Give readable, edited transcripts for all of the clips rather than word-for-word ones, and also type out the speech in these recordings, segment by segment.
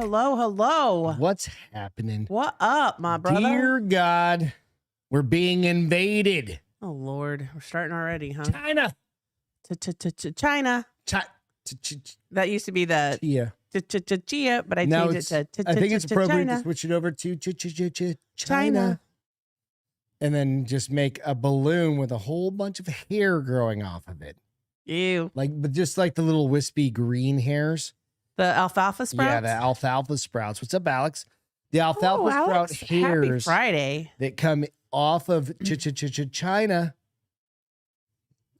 hello. What's happening? What up, my brother? Dear God, we're being invaded. Oh, Lord. We're starting already, huh? China. China. That used to be the chia, but I changed it to I think it's appropriate China. to switch it over to China. And then just make a balloon with a whole bunch of hair growing off of it. Ew. But just like the little wispy green hairs. The alfalfa sprouts? Yeah, the alfalfa sprouts. What's up, Alex? The alfalfa sprout hairs. Happy Friday. That come off of China.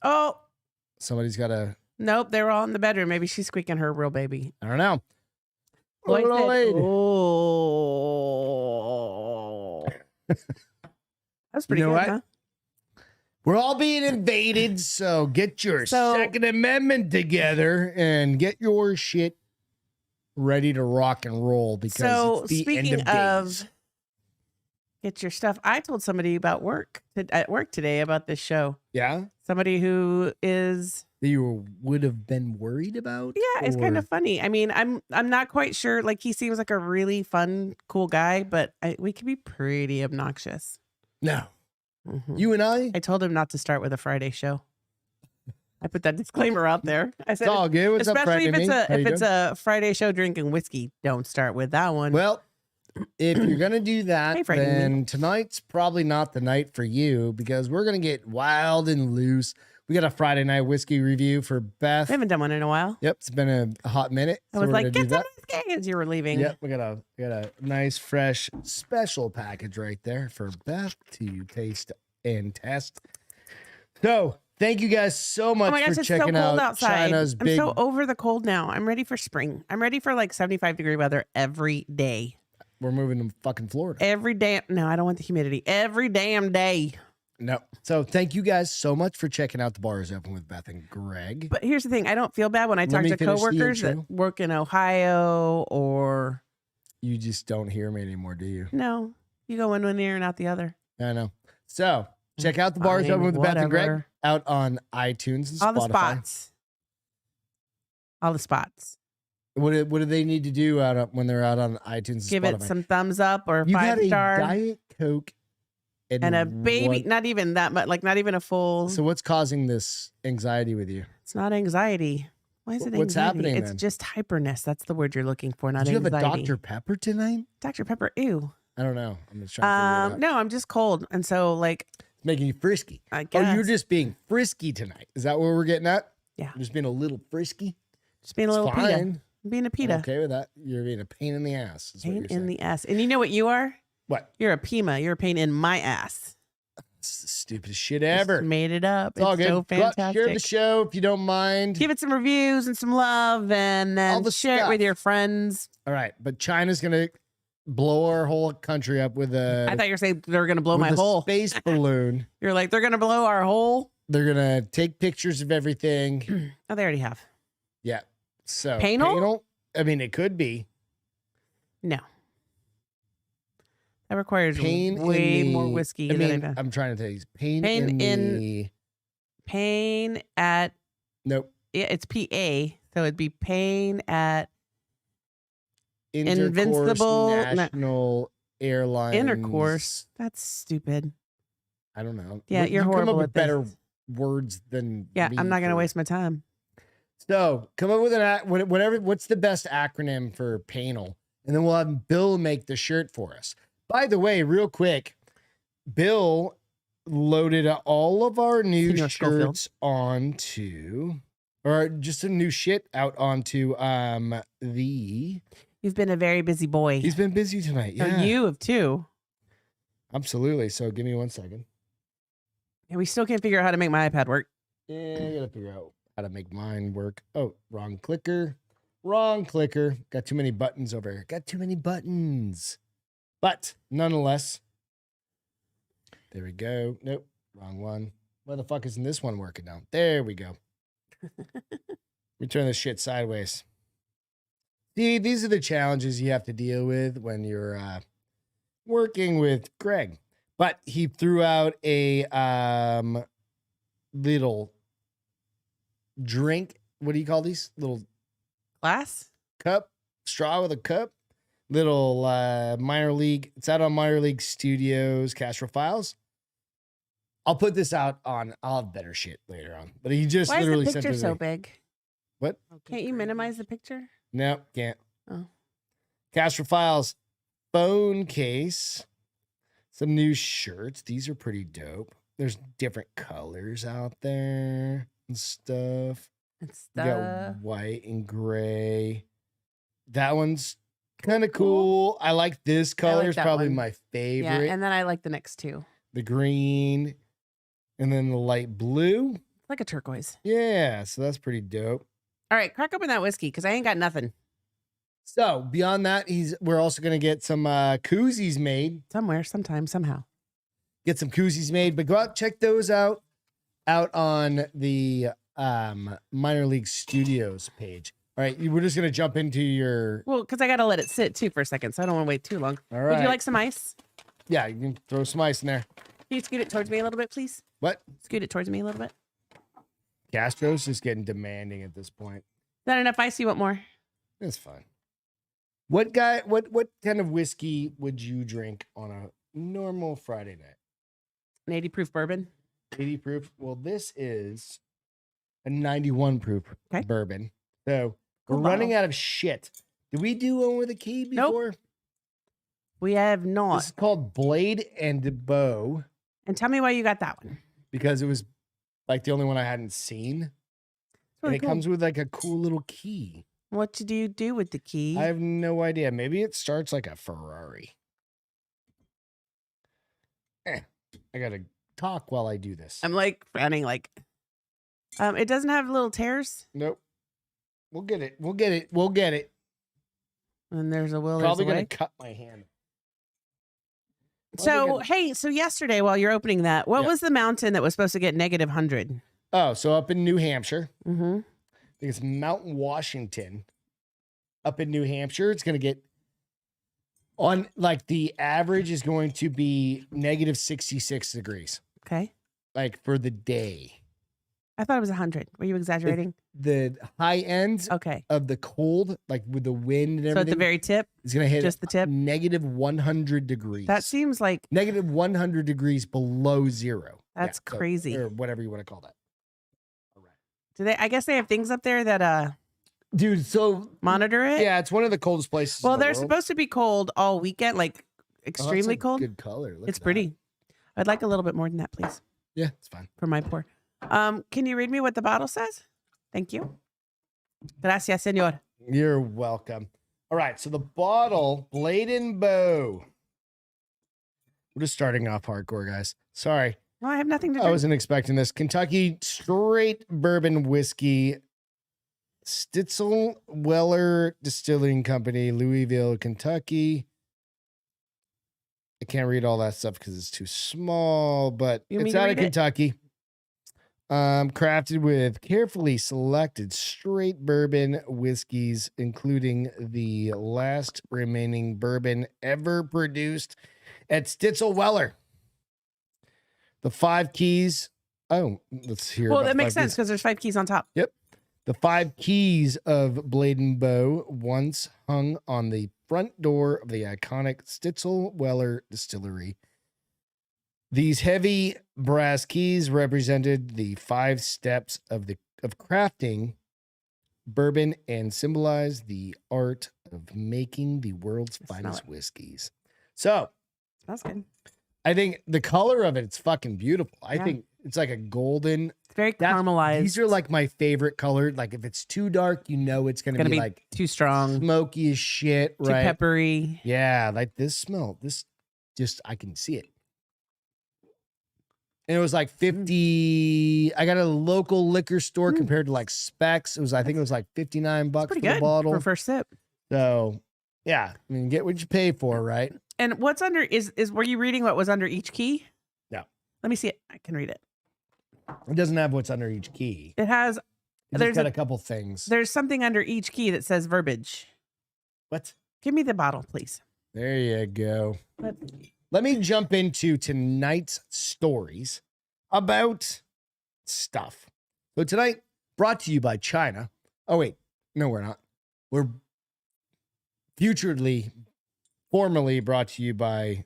Oh. Somebody's got a... Nope, they were all in the bedroom. Maybe she's squeaking her real baby. I don't know. Lloyd said, oh. That's pretty good, huh? We're all being invaded, so get your Second Amendment together and get your shit ready to rock and roll because it's the end of days. Get your stuff. I told somebody about at work today about this show. Yeah? Somebody who is... That you would have been worried about? Yeah, it's kind of funny. I mean, I'm not quite sure. Like, he seems like a really fun, cool guy, but we can be pretty obnoxious. No. Mm-hmm. You and I told him not to start with a Friday show. I put that disclaimer out there. I said, it's all good. What's especially up, if it's a Friday show drinking whiskey, don't start with that one. Well, if you're going to do that, Hey, then tonight's probably not the night for you because we're going to get wild and loose. We got a Friday night whiskey review for Beth. We haven't done one in a while. Yep, it's been a hot minute. I was like, get some whiskey as you were leaving. Yep, we got a nice, fresh, special package right there for Beth to taste and test. So, thank you guys so much for checking out outside. China's big... I'm so over the cold now. I'm ready for spring. I'm ready for like 75-degree weather every day. We're moving to fucking Florida. Every damn... No, I don't want the humidity. Every damn day. No. So thank you guys so much for checking out The Bar is Open with Beth and Greg. But here's the thing. I don't feel bad when I talk to coworkers that work in Ohio or... You just don't hear me anymore, do you? No. You go in one ear and out the other. I know. So check out The Bar is Open with Beth and Greg out on iTunes and Spotify. All the spots. What do they need to do when they're out on iTunes and Give Spotify? It some thumbs up or you 5-star. Got a Diet Coke. And a baby, not even that much, like not even a full. So what's causing this anxiety with you? It's not anxiety. Why is it anxiety? What's happening It's then? just hyperness. That's the word you're looking for, not anxiety. anxiety. Do you have a Dr. Pepper tonight? Dr. Pepper, ew. I don't know. I'm just trying to figure it out. No, I'm just cold. And so like. It's making you frisky. I guess. Oh, you're just being frisky tonight. Is that what we're getting at? Yeah. You're just being a little frisky? Just being a little fine. pita. Being a pita. I'm okay with that. You're being a pain in the ass. Pain in the ass. And you know what you are? What? You're a Pima. You're a pain in my ass. It's the stupidest shit ever. Just made it up. It's all good. So fantastic. Share the show if you don't mind. Give it some reviews and some love, and then share it with your friends. All right, but China's gonna blow our whole country up with a... I thought you were saying they're going to blow my hole. Space balloon. You're like, they're going to blow our hole? They're going to take pictures of everything. Oh, they already have. Yeah. So, Painal? I mean, it could be. No. That requires way more whiskey. I'm trying to tell you. Pain at... Nope. Yeah, it's P-A. So it'd be pain at... Invincible National Airlines. Intercourse. That's stupid. I don't know. Yeah, you're horrible come up at with better words than Yeah, me I'm not going to waste my time. So come up with what's the best acronym for Painal? And then we'll have Bill make the shirt for us. By the way, real quick, Bill loaded all of our new shirts onto, or just a new shit out onto the... You've been a very busy boy. He's been busy tonight. Yeah. You have too. Absolutely. So give me 1 second. And we still can't figure out how to make my iPad work. Yeah, I gotta figure out how to make mine work. Oh, wrong clicker. Wrong clicker. Got too many buttons over here. Got too many buttons. But nonetheless, there we go. Nope, wrong one. Why the fuck isn't this one working now? There we go. We turn this shit sideways. See, these are the challenges you have to deal with when you're working with Greg. But he threw out a little drink. What do you call these? Little glass? Cup? Straw with a cup? little minor league. It's out on Minor League Studios, Castro Files. I'll put this out on. I'll have better shit later on. But he just Why is the literally sent picture it. so big? What? Can't you minimize the picture? No, can't. Oh. Castro Files phone case. Some new shirts. These are pretty dope. There's different colors out there and stuff. It's You got white and gray. That one's kind of cool. I like this color. It's probably one. my favorite. Yeah, and then I like the next two. The green and then the light blue. Like a turquoise. Yeah, so that's pretty dope. All right, crack open that whiskey because I ain't got nothing. So beyond that, we're also gonna get some koozies made. Somewhere, sometime, somehow. Get some koozies made, but go out check those out on the Minor League Studios page. All right, we're just gonna jump into your. Well, because I gotta let it sit too for a second, so I don't want to wait too long. All right. Would you like some ice? Yeah, you can throw some ice in there. Can you scoot it towards me a little bit, please? What? Scoot it towards me a little bit. Castro's just getting demanding at this point. Is that enough ice? You want more? That's fine. What kind of whiskey would you drink on a normal Friday night? An 80 proof bourbon. 80 proof. Well, this is a 91 proof bourbon. So we're running out of shit. Did we do one with a key before? Nope. We have not. This is called Blade and Bow. And tell me why you got that one. Because it was like the only one I hadn't seen. Really and it comes with like a cool little key. What do you do with the key? I have no idea. Maybe it starts like a Ferrari. I gotta talk while I do this. I'm like frowning like. It doesn't have little tears. Nope. We'll get it. We'll get it. We'll get it. And there's a will. Probably gonna cut my hand. So hey, so yesterday while you're opening that, what was the mountain that was supposed to get -100? Oh, so up in New Hampshire. Mm-hmm. I think it's Mountain Washington. Up in New Hampshire, it's going to get on like the average is going to be -66 degrees. Okay. Like for the day. I thought it was 100. Were you exaggerating? The high end of the cold, like with the wind and everything. So at the very tip, it's going to hit just the tip, -100 degrees. That seems like -100 degrees below zero. That's crazy, or whatever you want to call that. All right. Do they? I guess they have things up there that dude, so monitor it. Yeah, it's one of the coldest places. Well, in the they're world. supposed to be cold all weekend, like extremely cold. Good color. Look it's at pretty. that. I'd like a little bit more than that, please. Yeah, it's fine. For my pour. Can you read me what the bottle says? Thank you. Gracias, señor. You're welcome. All right, so the bottle, Blade and Bow. We're just starting off hardcore, guys. Sorry. Well, I have nothing to drink. I wasn't expecting this. Kentucky straight bourbon whiskey. Stitzel Weller Distilling Company, Louisville, Kentucky. I can't read all that stuff because it's too small, but it's out of Kentucky. Crafted with carefully selected straight bourbon whiskeys, including the last remaining bourbon ever produced at Stitzel Weller. The 5 keys. Oh, let's hear. Well, that makes sense because there's 5 keys on top. Yep. The 5 keys of Blade and Bow once hung on the front door of the iconic Stitzel Weller distillery. These heavy brass keys represented the 5 steps of crafting bourbon and symbolized the art of making the world's finest whiskeys. So, smells good. I think the color of it's fucking beautiful. I think it's like a golden. It's very caramelized. These are like my favorite color. Like if it's too dark, you know it's gonna be like too strong, smoky as shit, too right? Peppery. Yeah, like this smell. This just I can see it. And it was like 50. I got a local liquor store compared to like Specs. It was, I think it was like $59 for the bottle. For first sip. So yeah, I mean, get what you pay for, right? And what's under were you reading what was under each key? No. Let me see it. I can read it. It doesn't have what's under each key. It has. There's got a couple things. There's something under each key that says verbiage. What? Give me the bottle, please. There you go. Let me jump into tonight's stories about stuff. So tonight, brought to you by China. Oh, wait. No, we're not. We're futurely Formerly brought to you by.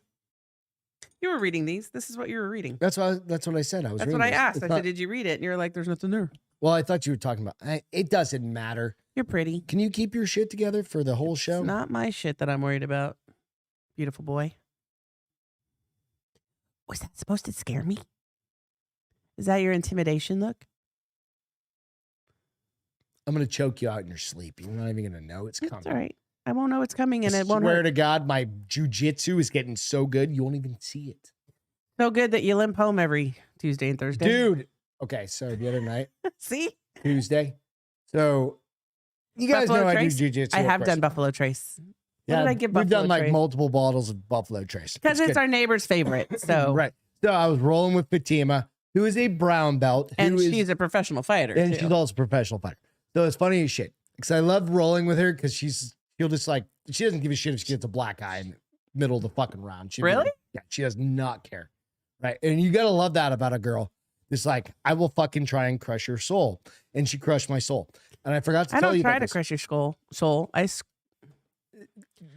You were reading these. This is what you were reading. That's what I said. I was. That's reading what I this. asked. It's I not- said, "Did you read it?" And you're like, "There's nothing there." Well, I thought you were talking about. It doesn't matter. You're pretty. Can you keep your shit together for the whole show? It's not my shit that I'm worried about. Beautiful boy. Was that supposed to scare me? Is that your intimidation look? I'm gonna choke you out in your sleep. You're not even gonna know it's coming. That's all right. I won't know it's coming, and I it won't swear hurt. to God, my jujitsu is getting so good you won't even see it, So good that you limp home every Tuesday and Thursday. dude. Okay, so the other night, See? Tuesday. So you guys Buffalo know Trace? I do jujitsu. I of have course. done Buffalo Trace. What Yeah, did I give we've Buffalo done like Trace? multiple bottles of Buffalo Trace Because it's good. our neighbor's favorite. So right. So I was rolling with Fatima, who is a brown belt, and who is- she's a professional fighter. and too. she's also a professional fighter. So it's funny as shit because I love rolling with her because she'll just like she doesn't give a shit if she gets a black eye in the middle of the fucking round. She Really? Yeah, she does not care. Right, and you gotta love that about a girl. It's like I will fucking try and crush your soul, and she crushed my soul. And I forgot to I tell don't you try about to this. crush your soul.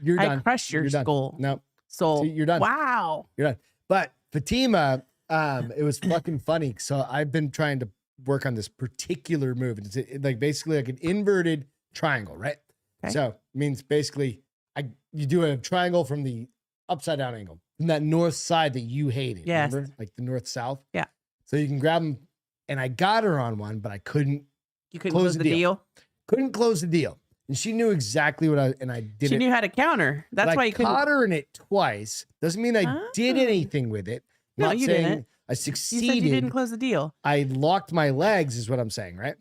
You're I done. crush your You're done. skull. No, Soul. See, you're done. Wow. You're done. But Fatima, it was fucking funny. So I've been trying to work on this particular move. It's like basically like an inverted triangle, right? Okay. So it means basically you do a triangle from the upside down angle, from that north side that you hated. Yes. Remember? Like the north south. Yeah. So you can grab them, and I got her on one, but I couldn't You couldn't Close close the the deal. deal. close the deal. And she knew exactly what I did. She knew how to counter. That's why I you couldn't. caught her in it twice. Doesn't mean I did Ah. anything with it. No, Not you saying didn't. I You succeeded. said you didn't close the deal. I locked my legs, is what I'm saying, right?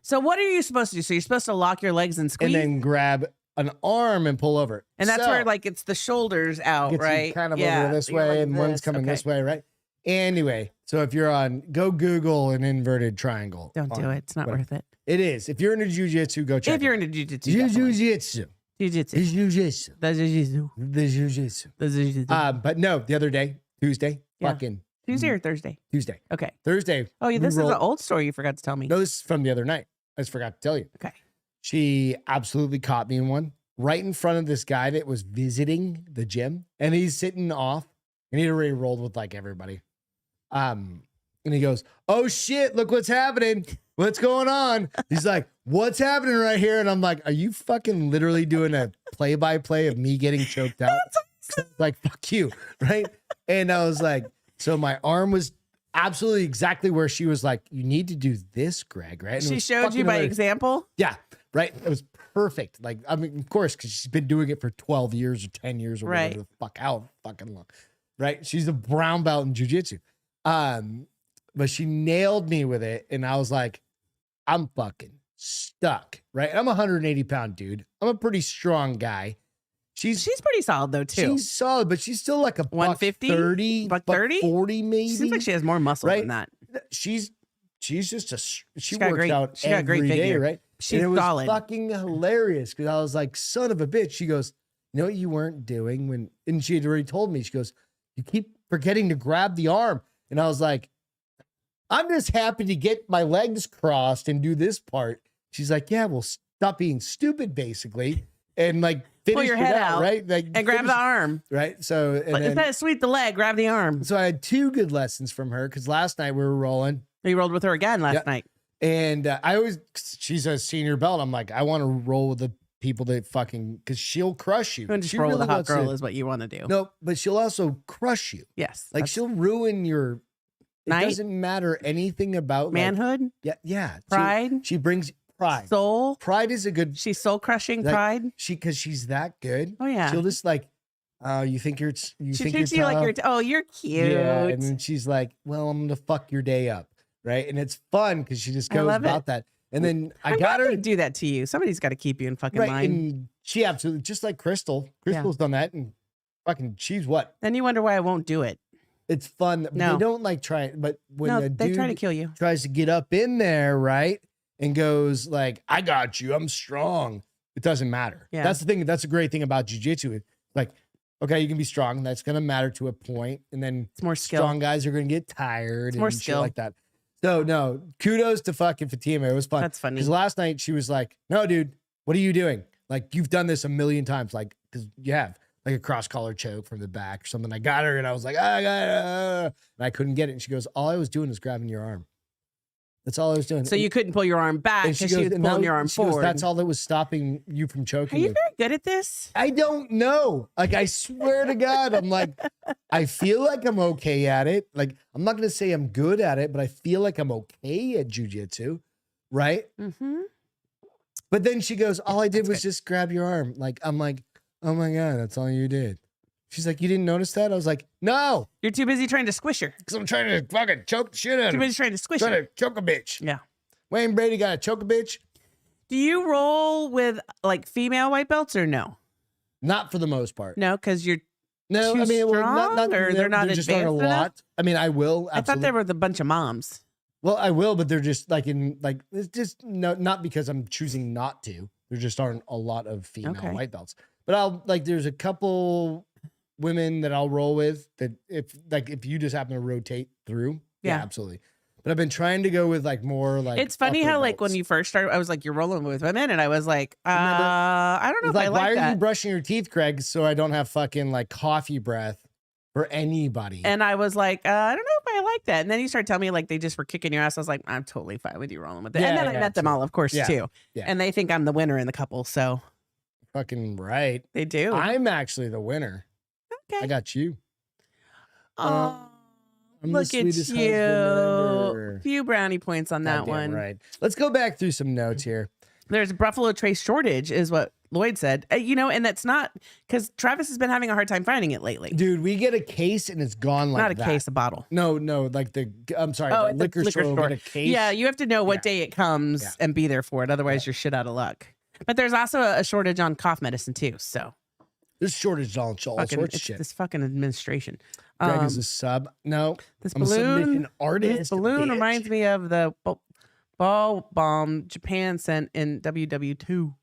So what are you supposed to do? So you're supposed to lock your legs and squeeze, And then grab an arm and pull over. and that's So, where like it's the shoulders out, gets you right? kind of Yeah, over this you're way, like and one's this. coming Okay. this way, right? Anyway, so if you're go Google an inverted triangle. Don't do it. It's not whatever. worth it. It is. If you're into jujitsu, go check If you're it into out. jujitsu, definitely. Jujitsu. Jujitsu. Jujitsu. The jujitsu. The jujitsu. The jujitsu. But no, the other day, Tuesday, Yeah. fucking Tuesday or Thursday? Tuesday. Okay. Thursday. Oh, yeah, we this is rolled- an old story you forgot to tell me. No, this is from the other night. I just forgot to tell you. Okay. She absolutely caught me in one right in front of this guy that was visiting the gym, and he's sitting off, and he'd already rolled with like everybody. And he goes, "Oh shit, look what's happening. What's going on?" He's like, "What's happening right here?" And I'm like, "Are you fucking literally doing a play-by-play of me getting choked out?" Like, fuck you, right? And I was like, so my arm was absolutely exactly where she was like, "You need to do this, Greg," right? And it She was showed you fucking by hilarious. example. Yeah, right. It was perfect. Like, I mean, of course, because she's been doing it for 12 years or 10 years or Right. whatever the fuck, how fucking long. Right? She's a brown belt in jujitsu. But she nailed me with it, and I was like, I'm fucking stuck. Right? I'm a 180-pound dude. I'm a pretty strong guy. She's pretty solid though too. she's solid, but she's still like a 150? 130, Buck 30? 40 maybe. Seems like she has more muscle Right? than that. She's just she got works great- out she got great every day, figure. right? She's and it was solid. fucking hilarious because I was like, son of a bitch. She goes, "You know what you weren't doing when," and she had already told me, she goes, "You keep forgetting to grab the arm." And I was like, "I'm just happy to get my legs crossed and do this part." She's like, "Yeah, well, stop being stupid, basically. And like finish your it head out right? Like And grab finish- the arm. Right. So and Like, then, instead of sweep the leg, grab the arm. so I had two good lessons from her because last night we were rolling. You rolled with her again last Yeah. night. And I always, she's a senior belt. I'm like, I want to roll with the people that fucking, because she'll crush you. You want to just She roll with really a hot wants girl to- is what you want to do. No, but she'll also crush you. Yes. Like that's she'll ruin your. It Night? doesn't matter anything about like- manhood, yeah. pride, She brings pride. soul. Pride is a good. She's soul crushing Like, pride. Because she's that good. Oh yeah. She'll just like, you think you're. You She think treats you're you like tough? you're. Oh, you're cute. Yeah, and then she's like, "Well, I'm gonna fuck your day up," right? And it's fun because she just I goes love it. about that. And then I I'm got glad her they do that to you. Somebody's got to keep you in fucking right, line. and she absolutely just like Crystal. Crystal's done that, and fucking she's what? Then you wonder why I won't do it. It's fun. No. They don't like try, but when No, a they dude try to kill you. tries to get up in there, right, and goes like, "I got you. I'm strong." It doesn't matter. Yeah. That's the thing. That's a great thing about jujitsu. Like, okay, you can be strong. That's gonna matter to a point, and then It's more skill. strong guys are gonna get tired It's more and shit skill. like that. So no, kudos to fucking Fatima. It was fun. That's funny. Because last night she was like, "No, dude, what are you doing? Like you've done this a million times. Like because you have like a cross collar choke from the back or something. I got her and I was like, I got it. And I couldn't get it. And she goes, all I was doing is grabbing your arm. That's all I was doing. So you couldn't pull your arm back because she was pulling your arm forward. That's all that was stopping you from choking. Are you very good at this? I don't know. Like, I swear to God, I'm like, I feel like I'm okay at it. Like, I'm not going to say I'm good at it, but I feel like I'm okay at jujitsu. Right? Mm-hmm. But then she goes, all I did was just grab your arm. Like, I'm like, oh my God, that's all you did. She's like, you didn't notice that? I was like, no. You're too busy trying to squish her. Because I'm trying to fucking choke the shit out of her. Too busy trying to squish Trying her. to choke a bitch. Yeah. Wayne Brady got to choke a bitch? Do you roll with like female white belts or no? Not for the most part. No, because you're No, too I mean, strong, or they're not just aren't a advanced enough? lot. I mean, I will. Absolutely. I thought there were the bunch of moms. Well, I will, but they're just like it's just not because I'm choosing not to. There just aren't a lot of female white belts. But there's a couple women that I'll roll with that if you just happen to rotate through, yeah, absolutely. But I've been trying to go with like more like. It's funny how like belts. when you first started, I was like, you're rolling with women, and I was like, I don't know if I like that. Why are you brushing your teeth, Craig? So I don't have fucking like coffee breath for anybody. And I was like, I don't know if I like that. And then you started telling me like they just were kicking your ass. I was like, I'm totally fine with you rolling with it. Yeah, and then I met them all, of course, too. Yeah. And they think I'm the winner in the couple, so. Fucking right. They do. I'm actually the winner. Okay. I got you. Oh, I'm look the at sweetest husband ever. you. Few brownie points on that Goddamn one. Right. Let's go back through some notes here. There's Buffalo Trace shortage is what Lloyd said. And that's not because Travis has been having a hard time finding it lately. Dude, we get a case and it's gone like that. Not a case, a bottle. No, like I'm sorry, Oh, the liquor store will get a case. Yeah, you have to know what day it comes and be there for it. Otherwise, you're shit out of luck. But there's also a shortage on cough medicine too. So there's shortage on all sorts of shit. This fucking administration. Greg is a sub. No, this I'm a submission artist. This balloon bitch. reminds me of the ball bomb Japan sent in WW2.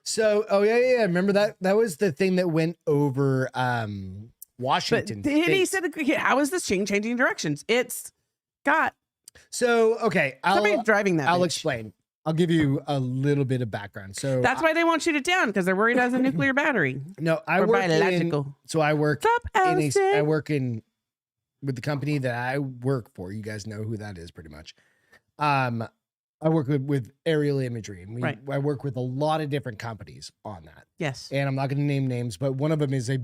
So, yeah. Remember that? That was the thing that went over Washington. But he said, how is this changing directions? It's got. So, okay. Somebody's driving that. I'll bitch. explain. I'll give you a little bit of background. So that's why they won't shoot it down because they're worried it has a nuclear battery. No, I work biological. I work Allison? with the company that I work for. You guys know who that is pretty much. I work with aerial imagery, and I work with a lot of different companies on that. Yes. And I'm not going to name names, but one of them is a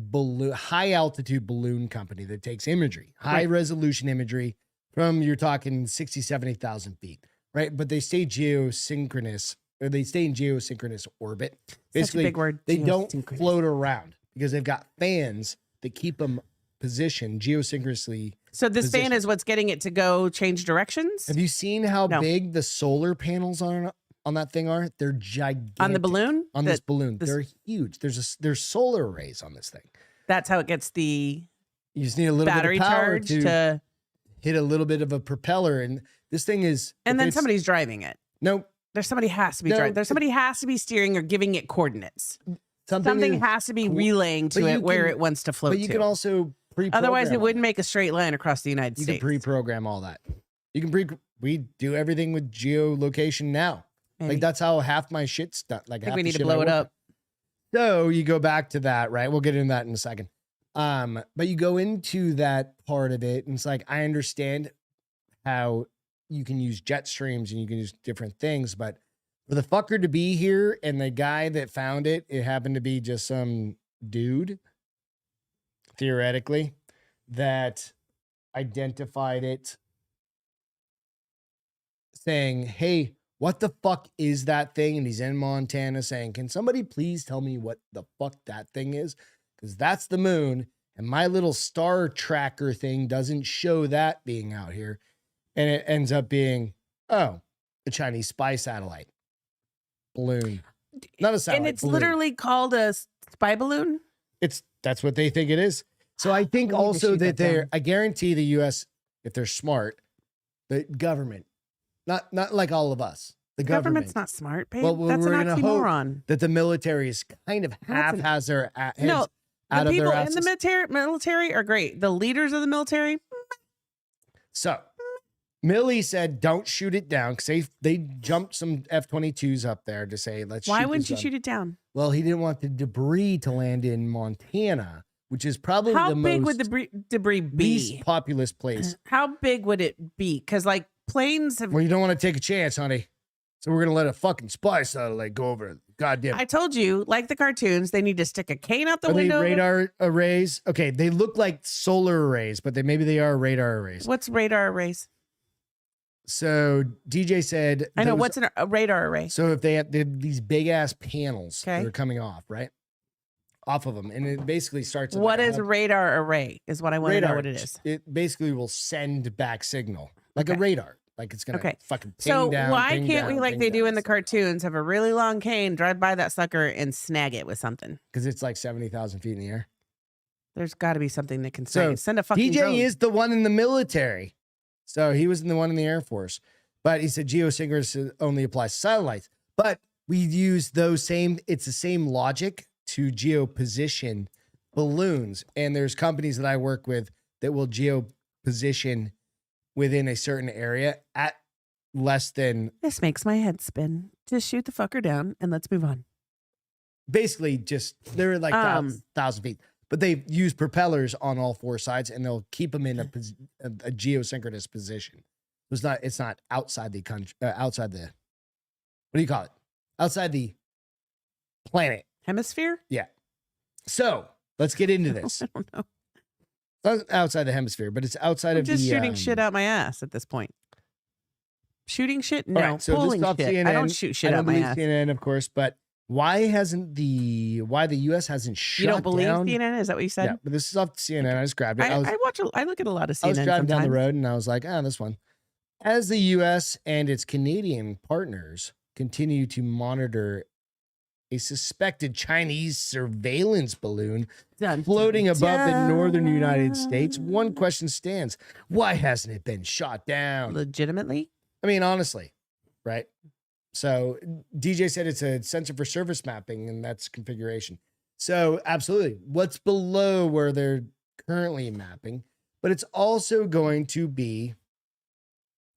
high altitude balloon company that takes imagery, high resolution imagery from, you're talking 60, 70,000 feet. Right, but they stay geosynchronous, or they stay in geosynchronous orbit. Basically, big word, they don't float around because they've got fans that keep them positioned geosynchronously. So this fan is what's getting it to go change directions? Have you seen how big the solar panels on that thing are? They're gigantic. On the balloon? On this balloon. They're huge. There's solar arrays on this thing. That's how it gets the you just need a little battery bit of power charge to hit a little bit of a propeller, and this thing is. And then somebody's driving it. No. Somebody has to be driving. Somebody has to be steering or giving it coordinates. Something has to be relaying to it where it wants to float to. But you can also pre-program. Otherwise, it wouldn't make a straight line across the United States. You can pre-program all that. You can we do everything with geolocation now. Maybe. Like that's how half my shit's done. Like I think we need to blow it up. So you go back to that, right? We'll get into that in a second. But you go into that part of it, and it's like I understand how you can use jet streams and you can use different things, but for the fucker to be here and the guy that found it, it happened to be just some dude, theoretically, that identified it, saying, hey, what the fuck is that thing? And he's in Montana saying, can somebody please tell me what the fuck that thing is? Because that's the moon, and my little star tracker thing doesn't show that being out here. And it ends up being, the Chinese spy satellite balloon. Not a satellite. And it's balloon. Literally called a spy balloon? That's what they think it is. So I think also that I guarantee the US, if they're smart, the government, not like all of us. The government's not smart, babe. Well, that's an oxymoron. That the military is kind of has their heads no, out the of people their in the military are great. The leaders of the military. So Millie said, "Don't shoot it down," because they jumped some F-22s up there to say, "Let's." Why shoot wouldn't this you down. shoot it down? Well, he didn't want the debris to land in Montana, which is probably How the big would most the debris least be? populous place. How big would it be? Because like planes have. Well, you don't want to take a chance, honey. So we're gonna let a fucking spy satellite go over. Goddamn. I told you, like the cartoons, they need to stick a cane out the Are they window. radar arrays? Okay, they look like solar arrays, but maybe they are radar arrays. What's radar arrays? So DJ said, I know what's a radar array. So if they have these big ass panels that Okay. are coming off, right? Off of them. And it basically starts. What is a radar array? Is what I want to know what it is. It basically will send back signal like a Okay. radar. Like it's going to Okay. fucking ping So down. why ping can't we, down, like ping they do down, in the cartoons, have a really long cane, drive by that sucker, and snag it with something? Because it's like 70,000 feet in the air. There's got to be something that can snag So it. Send a fucking DJ drone. is the one in the military. So he was in the one in the Air Force. But he said geosynchronous only applies to satellites. But we use it's the same logic to geoposition balloons. And there's companies that I work with that will geoposition within a certain area at less than This makes my head spin. Just shoot the fucker down and let's move on. basically just they're like 1,000 feet. But they use propellers on all four sides and they'll keep them in a geosynchronous position. It's not outside the country, outside the, what do you call it? Outside the planet. Hemisphere? So let's get into this. I don't know. Not outside the hemisphere, but it's outside I'm of just the shooting shit out my ass at this point. Shooting shit? No. All right, so this Pulling is off shit. CNN. I don't shoot shit I out don't my believe ass. CNN, of course, but why the U.S. hasn't shut You don't believe down? CNN? Is that what you said? Yeah, but this is off CNN. I just grabbed it. I look at a lot of CNN I was driving down the sometimes. road and I was like, this one. As the U.S. and its Canadian partners continue to monitor a suspected Chinese surveillance balloon Dun, floating dun, above the dun. northern United States, one question stands. Why hasn't it been shot down? Legitimately? I mean, honestly, right? So DJ said it's a sensor for surface mapping, and that's configuration. So absolutely. What's below where they're currently mapping, but it's also going to be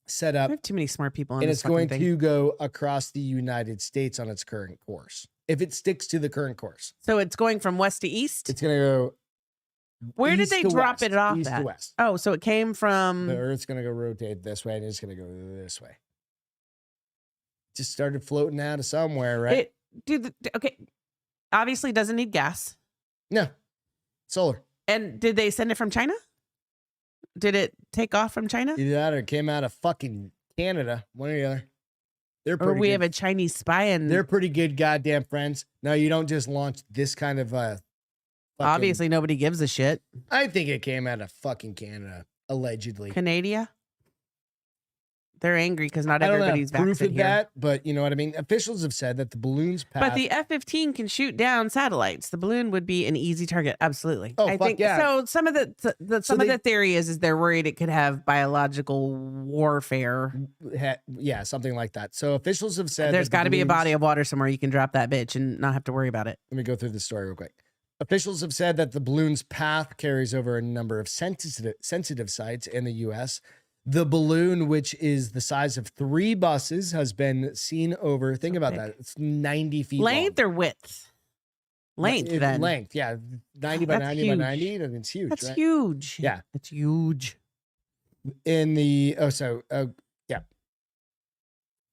set I up have too many smart people on and this it's going fucking thing. to go across the United States on its current course. If it sticks to the current course, So it's going from west to east? it's going to go. Where did east they to drop west, it off East at? to west. Oh, so it came from... The Earth's going to go rotate this way and it's going to go this way. Just started floating out of somewhere, right? Okay. Obviously doesn't need gas. No, solar. And did they send it from China? Did it take off from China? Either that or it came out of fucking Canada, one or the other. They're Or pretty we good. have a Chinese spy and They're pretty good goddamn friends. No, you don't just launch this kind of fucking- obviously nobody gives a shit. I think it came out of fucking Canada, allegedly. Canada? They're angry because not I don't everybody's have proof vaccinated of here. that, but you know what I mean? Officials have said that the balloon's path. But the F-15 can shoot down satellites. The balloon would be an easy target. Absolutely. Oh, I fuck think yeah. so. Some of the theory is they're worried it could have biological warfare. Yeah, something like that. So officials have said There's that the got to be a balloons- body of water somewhere you can drop that bitch and not have to worry about it. Let me go through the story real quick. Officials have said that the balloon's path carries over a number of sensitive sites in the U.S. The balloon, which is the size of 3 buses, has been seen over. Think about big. that. It's 90 feet Length long. or width? Length, It- then. Length, yeah. 90 by That's 90 by huge. 90. I mean, it's huge, That's right? huge. Yeah. It's huge. In the, yeah.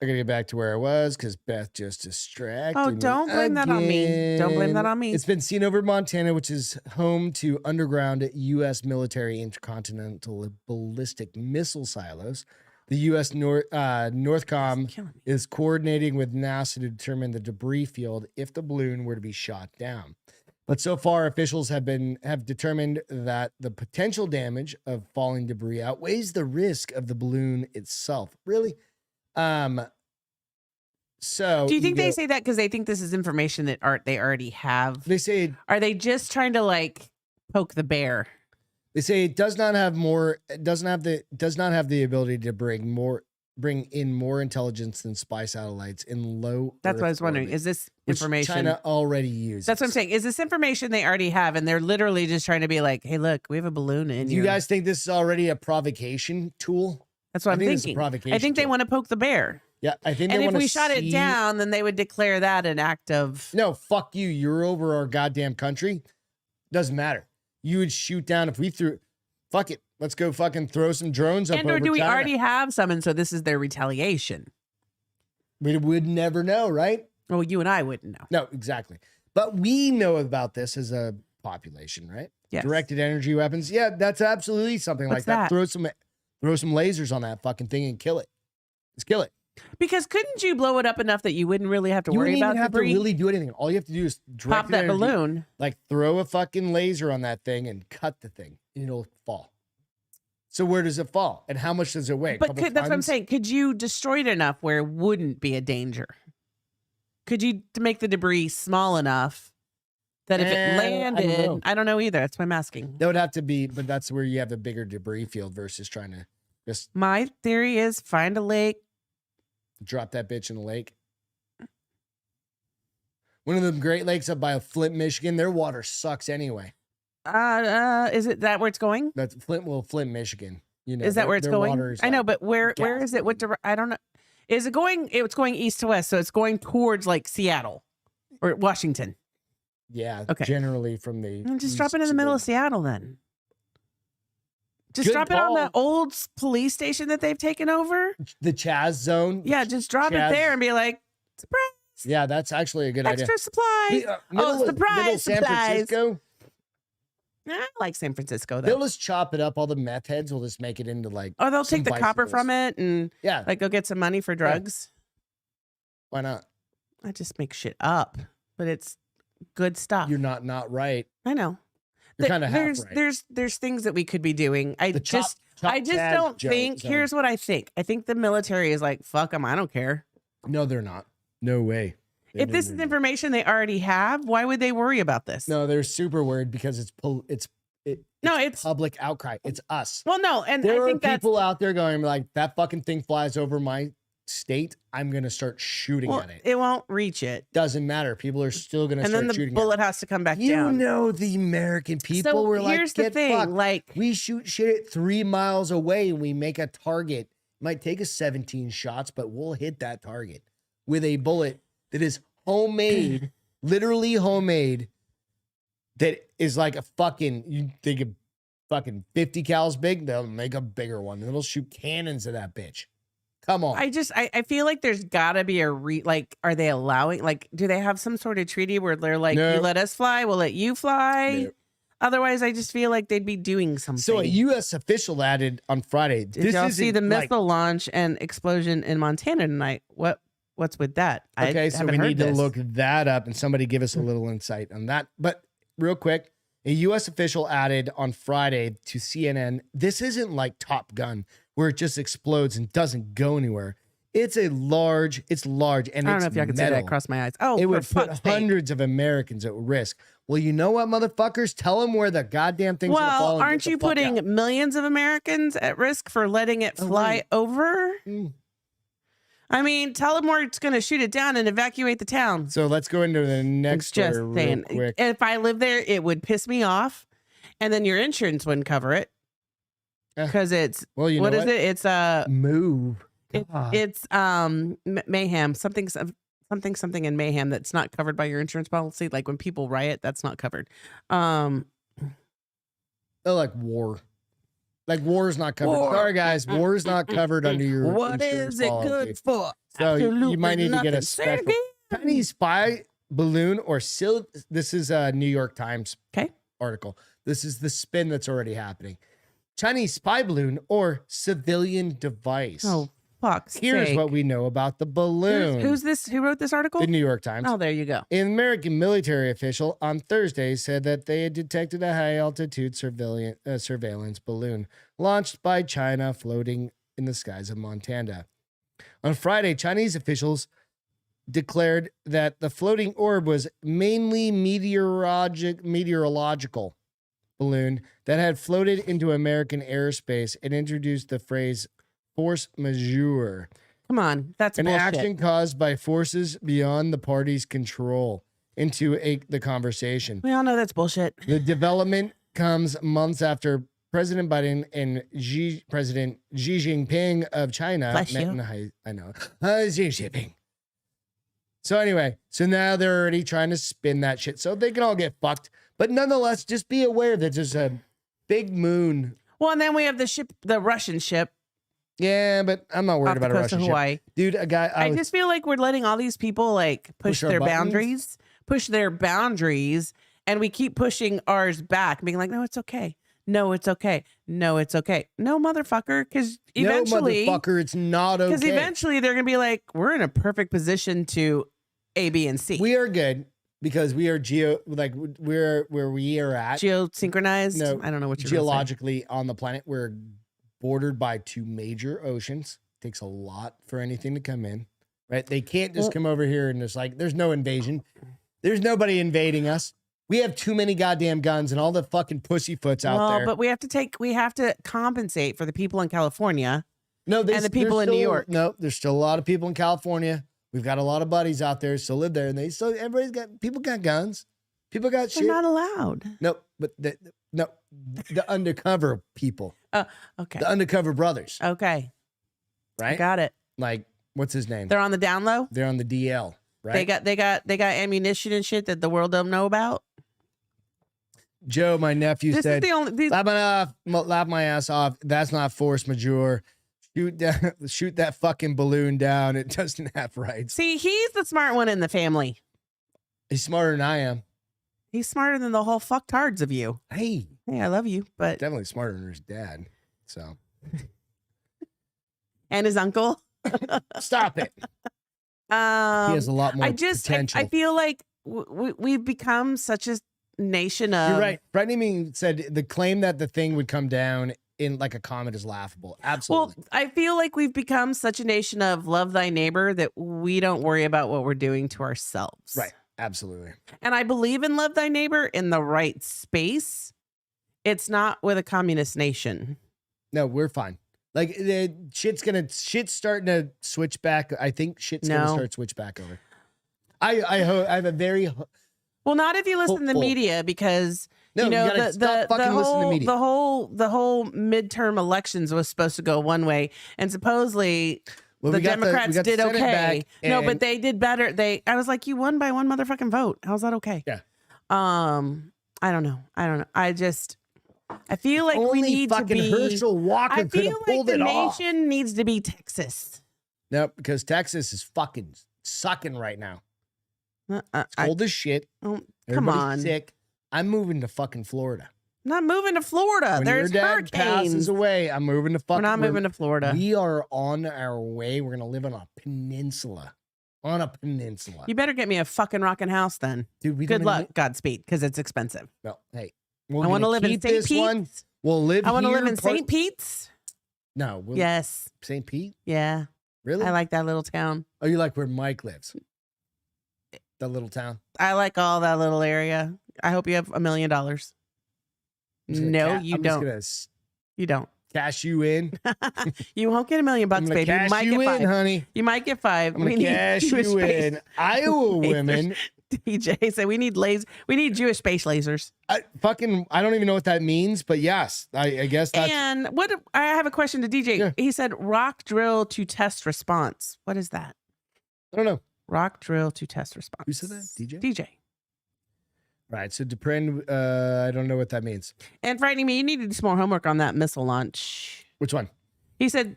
I gotta get back to where I was because Beth just distracted Oh, me don't blame that on me. Don't blame that on me. It's been seen over Montana, which is home to underground U.S. military intercontinental ballistic missile silos. The U.S. Northcom It's killing me. is coordinating with NASA to determine the debris field if the balloon were to be shot down. But so far, officials have determined that the potential damage of falling debris outweighs the risk of the balloon itself. Really? So Do you think go- they say that because they think this is information that they already have? They say Are they just trying to like poke the bear? it does not have the ability to bring in more intelligence than spy satellites in low. That's what I Earth was wondering. orbit, Is this which information? China already uses? That's what I'm saying. Is this information they already have, and they're literally just trying to be like, "Hey, look, we have a balloon in Do you here." guys think this is already a provocation tool? That's what I'm think it's a thinking. provocation I think they kill. want to poke the bear. Yeah, I think And they if want we to shot it down, then they would declare that an act of. No, fuck you. You're over our goddamn country. Doesn't matter. You would shoot down if we threw. Fuck it. Let's go fucking throw some drones up And or over do we China. already have some, and so this is their retaliation? We would never know, right? Well, you and I wouldn't know. No, exactly. But we know about this as a population, right? Yes. Directed energy weapons. Yeah, that's absolutely something What's like that. that? Throw some lasers on that fucking thing and kill it. Just kill it. Because couldn't you blow it up enough that you wouldn't really have to You worry wouldn't about even have debris? to really do anything. All you have to do is Pop that balloon. Like throw a fucking laser on that thing and cut the thing. And it'll fall. So where does it fall? And how much does it weigh? But that's what I'm saying. Could you destroy it enough where it wouldn't be a danger? Could you make the debris small enough that if it landed, I don't know either. That's why I'm asking. That would have to be, but that's where you have the bigger debris field versus trying to just My theory is find a lake. drop that bitch in the lake. One of the Great Lakes up by Flint, Michigan, their water sucks anyway. Is it that where it's going? That's Flint, Michigan. You know, Is that where it's their going? water is I know, like but where is it? I don't know. Is it going? It's going east to west, so it's going towards like Seattle or Washington. Yeah, Okay. generally from the. And just drop it in the middle of Seattle then. Just Good drop it on call. that old police station that they've taken over. The Chaz zone. Yeah, just drop Chaz. it there and be like, surprise, Yeah, that's actually a good extra idea. supplies. Middle surprise, San supplies. Francisco. I like San Francisco though. They'll just chop it up. All the meth heads will just make it into like. Or they'll some take the copper bicycles. from it and Yeah, like go get some money for drugs. why not? I just make shit up, but it's good stuff. You're not right. I know. You're kind of half there's right. there's things that we could be doing. I The just chop don't Chaz think. zone. Here's what I think. I think the military is like, fuck them. I don't care. No, they're not. No way. If this is information they already have, why would they worry about this? No, they're super worried because it's it's public outcry. It's us. well, no, and There I are think that's people out there going like, that fucking thing flies over my state. I'm gonna start shooting well, at it. it won't reach it, Doesn't matter. People are still gonna and start then the shooting. bullet has to come back You down. know, the American people so were like, here's the get thing, fucked. like We shoot shit at 3 miles away and we make a target. Might take us 17 shots, but we'll hit that target with a bullet that is homemade, literally homemade. That is like a fucking, you think of fucking 50 cals big, they'll make a bigger one. It'll shoot cannons at that bitch. Come on. I feel like there's gotta be like, are they allowing, like, do they have some sort of treaty where they're like, No. you let us fly, we'll let you fly? No. Otherwise, I just feel like they'd be doing something. So a U.S. official added on Friday. Did y'all see the missile launch and explosion in Montana tonight? What's with that? Okay, I so haven't we heard need to this. look that up and somebody give us a little insight on that. But real quick, a U.S. official added on Friday to CNN, this isn't like Top Gun where it just explodes and doesn't go anywhere. It's large, and I don't it's know if y'all can see that metal. across my eyes. Oh, It for would put fuck's sake. hundreds of Americans at risk. Well, you know what, motherfuckers? Tell them where the goddamn thing's gonna fall. Well, and get aren't the you fuck putting out. millions of Americans at risk for letting it Oh, fly wait. over? Mm. I mean, tell them where it's going to shoot it down and evacuate the town. So let's go into the next story Just real saying. quick. If I lived there, it would piss me off, and then your insurance wouldn't cover it because it's Well, you what know is it? It's Move. God. it's mayhem, something in mayhem that's not covered by your insurance policy. Like when people riot, that's not covered. Oh, like war. Like war is not covered. War. Sorry, guys. War is not covered under your What insurance is it policy. good for? So you Absolutely might need to get a nothing. Say it special again. Chinese spy balloon or this is a New York Times Okay. article. This is the spin that's already happening. Chinese spy balloon or civilian device. Oh, fuck's Here's sake. what we know about the balloon. Who's this? Who wrote this article? The New York Times. Oh, there you go. An American military official on Thursday said that they had detected a high-altitude surveillance balloon launched by China floating in the skies of Montana. On Friday, Chinese officials declared that the floating orb was mainly meteorological balloon that had floated into American airspace and introduced the phrase force majeure, Come on, that's an bullshit. action caused by forces beyond the party's control, into the conversation. We all know that's bullshit. The development comes months after President Biden and President Xi Jinping of China Bless met you. in I know. Xi Jinping. So anyway, so now they're already trying to spin that shit so they can all get fucked. But nonetheless, just be aware that there's a big moon. Well, and then we have the Russian ship. Yeah, but I'm not worried off the about a coast of Russian Hawaii. ship. Dude, a guy. I just feel like we're letting all these people like push our their buttons? boundaries, and we keep pushing ours back, being like, no, it's okay. No, it's okay. No, it's okay. No, motherfucker, because eventually, no, motherfucker, it's not okay. Because eventually they're gonna be like, we're in a perfect position to A, B, and C. We are good because we are we're where we are at. Geosynchronized. No, I don't know what you're geologically on the planet. We're bordered by 2 major oceans. Takes a lot for anything to come in, right? They can't just come over here and just like, there's no invasion. There's nobody invading us. We have too many goddamn guns and all the fucking pussyfoots out there. But we have to compensate for the people in California. No, and the people in New York. No, there's still a lot of people in California. We've got a lot of buddies out there still live there, and people got guns. People got shit. They're not allowed. No, but the undercover people. Okay. The undercover brothers. Okay. Right? Got it. Like, what's his name? They're on the down low. They're on the DL, right? They got ammunition and shit that the world don't know about. Joe, my nephew, This said, is the only. laugh my ass off. That's not force majeure. Shoot that fucking balloon down. It doesn't have rights. See, he's the smart one in the family. He's smarter than I am. He's smarter than the whole fucktards of you. Hey, I love you, but definitely smarter than his dad. So, and his uncle. stop it. He has a lot more potential. I feel like we've become such a nation of. You're right. Brittany said the claim that the thing would come down in like a comet is laughable. Absolutely. Well, I feel like we've become such a nation of love thy neighbor that we don't worry about what we're doing to ourselves. Right. Absolutely. And I believe in love thy neighbor in the right space. It's not with a communist nation. No, we're fine. Like shit's starting to switch back. I think shit's gonna start switch back over. I hope. I have a very well, not if you listen to the media, because you know the whole midterm elections was supposed to go one way, and supposedly the Democrats did okay. No, but they did better. I was like, you won by one motherfucking vote. How's that okay? Yeah. I don't know. I feel like we need to be. Herschel Walker I feel like the nation needs to be Texas. No, because Texas is fucking sucking right now. It's cold as shit. Come on. Sick. I'm moving to fucking Florida. I'm not moving to Florida. When There's your dad hurricanes. passes away, I'm moving to fucking. We're not moving to Florida. We are on our way. We're gonna live on a peninsula. On a peninsula. You better get me a fucking rocking house then. Dude, good luck, Godspeed, because it's expensive. Well, hey, I want to live in St. Pete's. We'll live. I want to live in St. Pete's. No. Yes. St. Pete. Yeah. Really? I like that little town. Oh, you like where Mike lives? That little town. I like all that little area. I hope you have $1 million. No, you don't. You don't. Cash you in. You won't get $1 million, baby. You might get 5, honey. You might get 5. I'm gonna cash you in. Iowa women. DJ said we need Jewish space lasers. I don't even know what that means, but yes, I guess that's. And I have a question to DJ. Yeah. He said rock drill to test response. What is that? I don't know. Rock drill to test response. Who said that? DJ? DJ. Right. So Duprin, I don't know what that means. And frightening me, you need to do some more homework on that missile launch. Which one? He said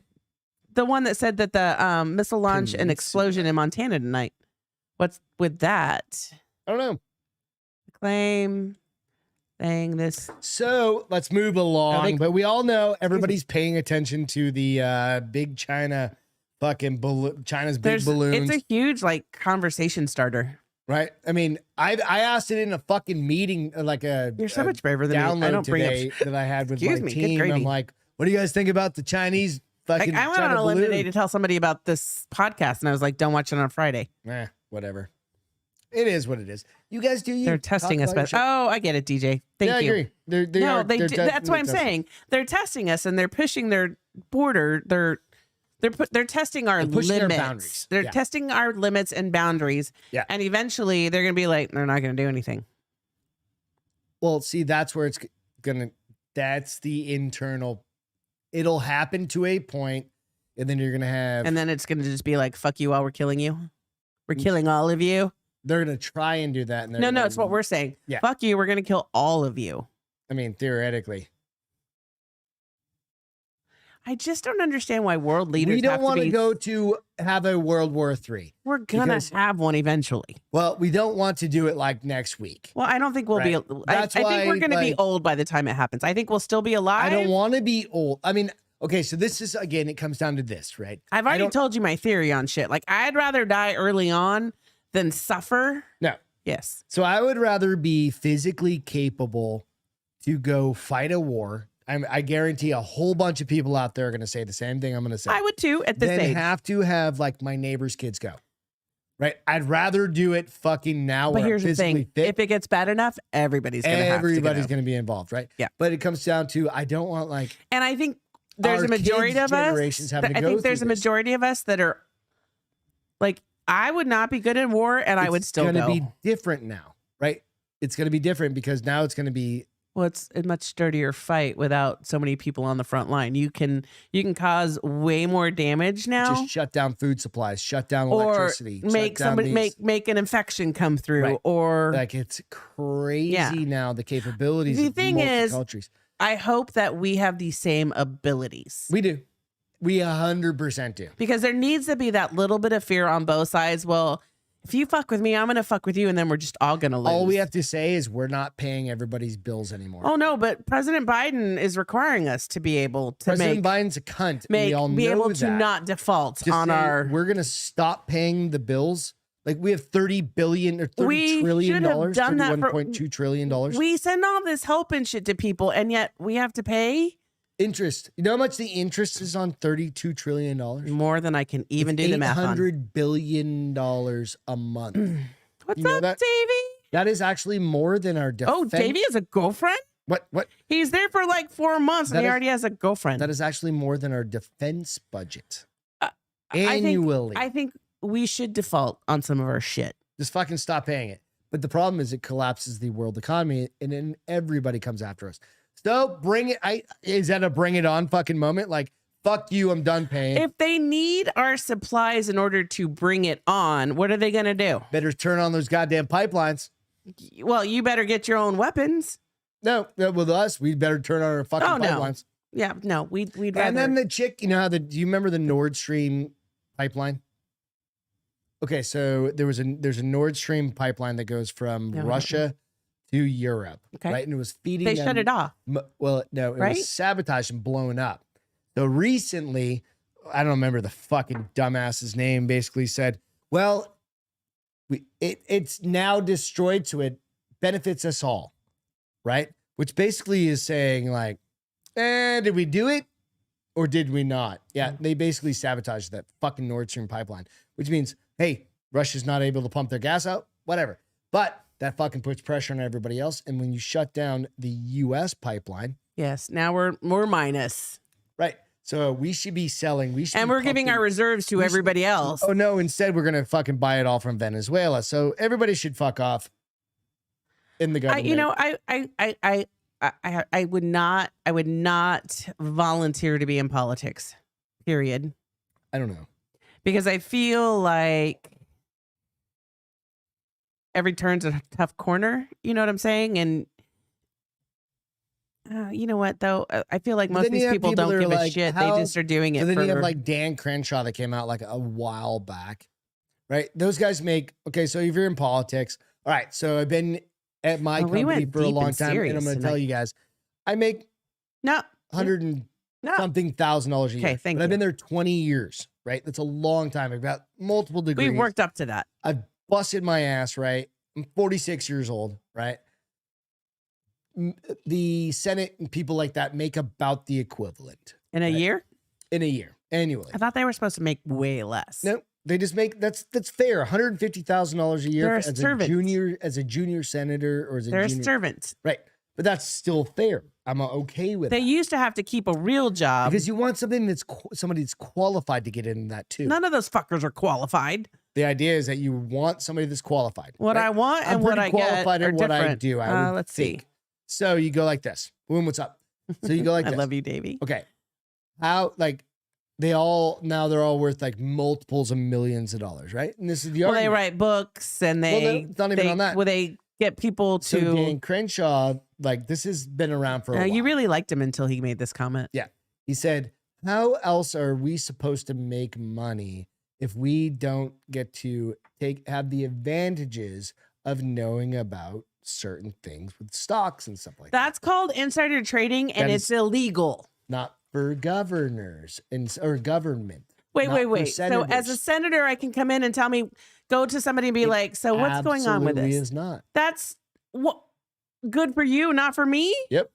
the one that said that the missile launch and explosion in Montana tonight. What's with that? I don't know. Claim thing this. So let's move along. But we all know everybody's paying attention to the big China fucking China's big balloons. It's a huge conversation starter. Right. I mean, I asked it in a fucking meeting, you're so much braver than me. I don't today that I had with my team. I'm like, what do you guys think about the Chinese fucking I went on a limb today to tell somebody about this podcast, and I was like, don't watch it on Friday. Whatever. It is what it is. You guys do. They're testing us. Oh, I get it, DJ. Thank you. I agree. That's what I'm saying. They're testing us, and they're pushing their border. They're testing our limits. Our boundaries. They're testing our limits and boundaries. Yeah. And eventually, they're going to be like, they're not going to do anything. Well, see, that's where it's gonna. That's the internal. It'll happen to a point, and then you're going to have... And then it's going to just be like, fuck you while we're killing you. We're killing all of you. They're going to try and do that. And no, it's what we're saying. Yeah. Fuck you, we're going to kill all of you. I mean, theoretically. I just don't understand why world leaders We don't want to go to have a World War III. We're going to have one eventually. Well, we don't want to do it like next week. Well, I don't think we'll be... I think we're going to be old by the time it happens. I think we'll still be alive. I don't want to be old. I mean, okay, so this is, again, it comes down to this, right? I've already told you my theory on shit. Like, I'd rather die early on than suffer. No. Yes. So I would rather be physically capable to go fight a war. I guarantee a whole bunch of people out there are going to say the same thing I'm going to say. I would too at this age. Then have to have like my neighbor's kids go. Right? I'd rather do it fucking now. But here's the thing. Fit. If it gets bad enough, everybody's going to be involved, right? Yeah. But it comes down to, I don't want like... And I think there's a majority of us. I think there's a majority of us that are like, I would not be good in war and I would still go. It's going to be different now, right? It's going to be different because now it's going to be... Well, it's a much sturdier fight without so many people on the front line. You can cause way more damage now. Just shut down food supplies, shut down electricity, or make somebody make an infection come through, right. Or like it's crazy now. The capabilities. The thing is, I hope that we have the same abilities. We do. We 100% do. Because there needs to be that little bit of fear on both sides. Well, if you fuck with me, I'm going to fuck with you, and then we're just all going to lose. All we have to say is we're not paying everybody's bills anymore. Oh, no, but President Biden is requiring us to be able to President Biden's a cunt. We all be know able that. to not default Just on our... We're going to stop paying the bills. Like we have $30 billion or $30 trillion, $31.2 trillion. We send all this help and shit to people, and yet we have to pay... Interest. You know how much the interest is on $32 trillion? More than I can even do the math on. $800 billion a month. What's up, Davey? That is actually more than our defense. Oh, Davey has a girlfriend? What? He's there for like 4 months and he already has a girlfriend. That is actually more than our defense budget. Annually. I think we should default on some of our shit. Just fucking stop paying it. But the problem is it collapses the world economy and then everybody comes after us. So bring it. Is that a bring it on fucking moment? Like, fuck you, I'm done paying. If they need our supplies in order to bring it on, what are they going to do? Better turn on those goddamn pipelines. Well, you better get your own weapons. No, with us, we better turn on our fucking pipelines. No. Yeah, no, we'd rather. And then the chick, you know how do you remember the Nord Stream pipeline? Okay, so there's a Nord Stream pipeline that goes from Russia to Europe, right? And it was feeding They shut it off. Well, no, it was sabotaged and blown up. So recently, I don't remember the fucking dumbass's name, basically said, well, it's now destroyed, so it benefits us all, right? Which basically is saying like, did we do it or did we not? Yeah, they basically sabotaged that fucking Nord Stream pipeline, which means, hey, Russia's not able to pump their gas out, whatever. But that fucking puts pressure on everybody else. And when you shut down the U.S. pipeline. Yes, now we're minus. Right. So we should be selling. And we're giving our reserves to everybody else. Oh, no. Instead, we're going to fucking buy it all from Venezuela. So everybody should fuck off in the government. I would not volunteer to be in politics, period. I don't know. Because I feel like every turn's a tough corner. You know what I'm saying? And you know what, though? I feel like most of these people don't give a shit. They just are doing it. And then you have like Dan Crenshaw that came out like a while back, right? Those guys make, okay, so if you're in politics, all right, so I've been at my company for a long time, and I'm going to tell you guys, I make $100 and something $1,000 a year. Okay, thank you. I've been there 20 years, right? That's a long time. I've got multiple degrees. We've worked up to that. I've busted my ass, right? I'm 46 years old, right? The Senate and people like that make about the equivalent. In a year? In a year, annually. I thought they were supposed to make way less. No, they just make, that's fair. $150,000 a year as a junior senator or as a They're junior. servants. Right. But that's still fair. I'm okay with They used to have to keep a real job. Because you want something that's somebody that's qualified to get in that too. None of those fuckers are qualified. The idea is that you want somebody that's qualified. What I want and what I get are what I different. do. Let's see. So you go like this. Boom, what's up? So you go like I this. love you, Davey. Okay. How, like, they're all worth like multiples of millions of dollars, right? And this is the argument. They write books and it's not even on that. Well, they get people to. So Dan Crenshaw, like, this has been around for a while. You really liked him until he made this comment. Yeah. He said, how else are we supposed to make money if we don't get to have the advantages of knowing about certain things with stocks and stuff like that? That's called insider trading, and it's illegal. Not for governors or government. Wait. So as a senator, I can come in and go to somebody and be like, so what's going on with this? Absolutely is not. That's good for you, not for me? Yep.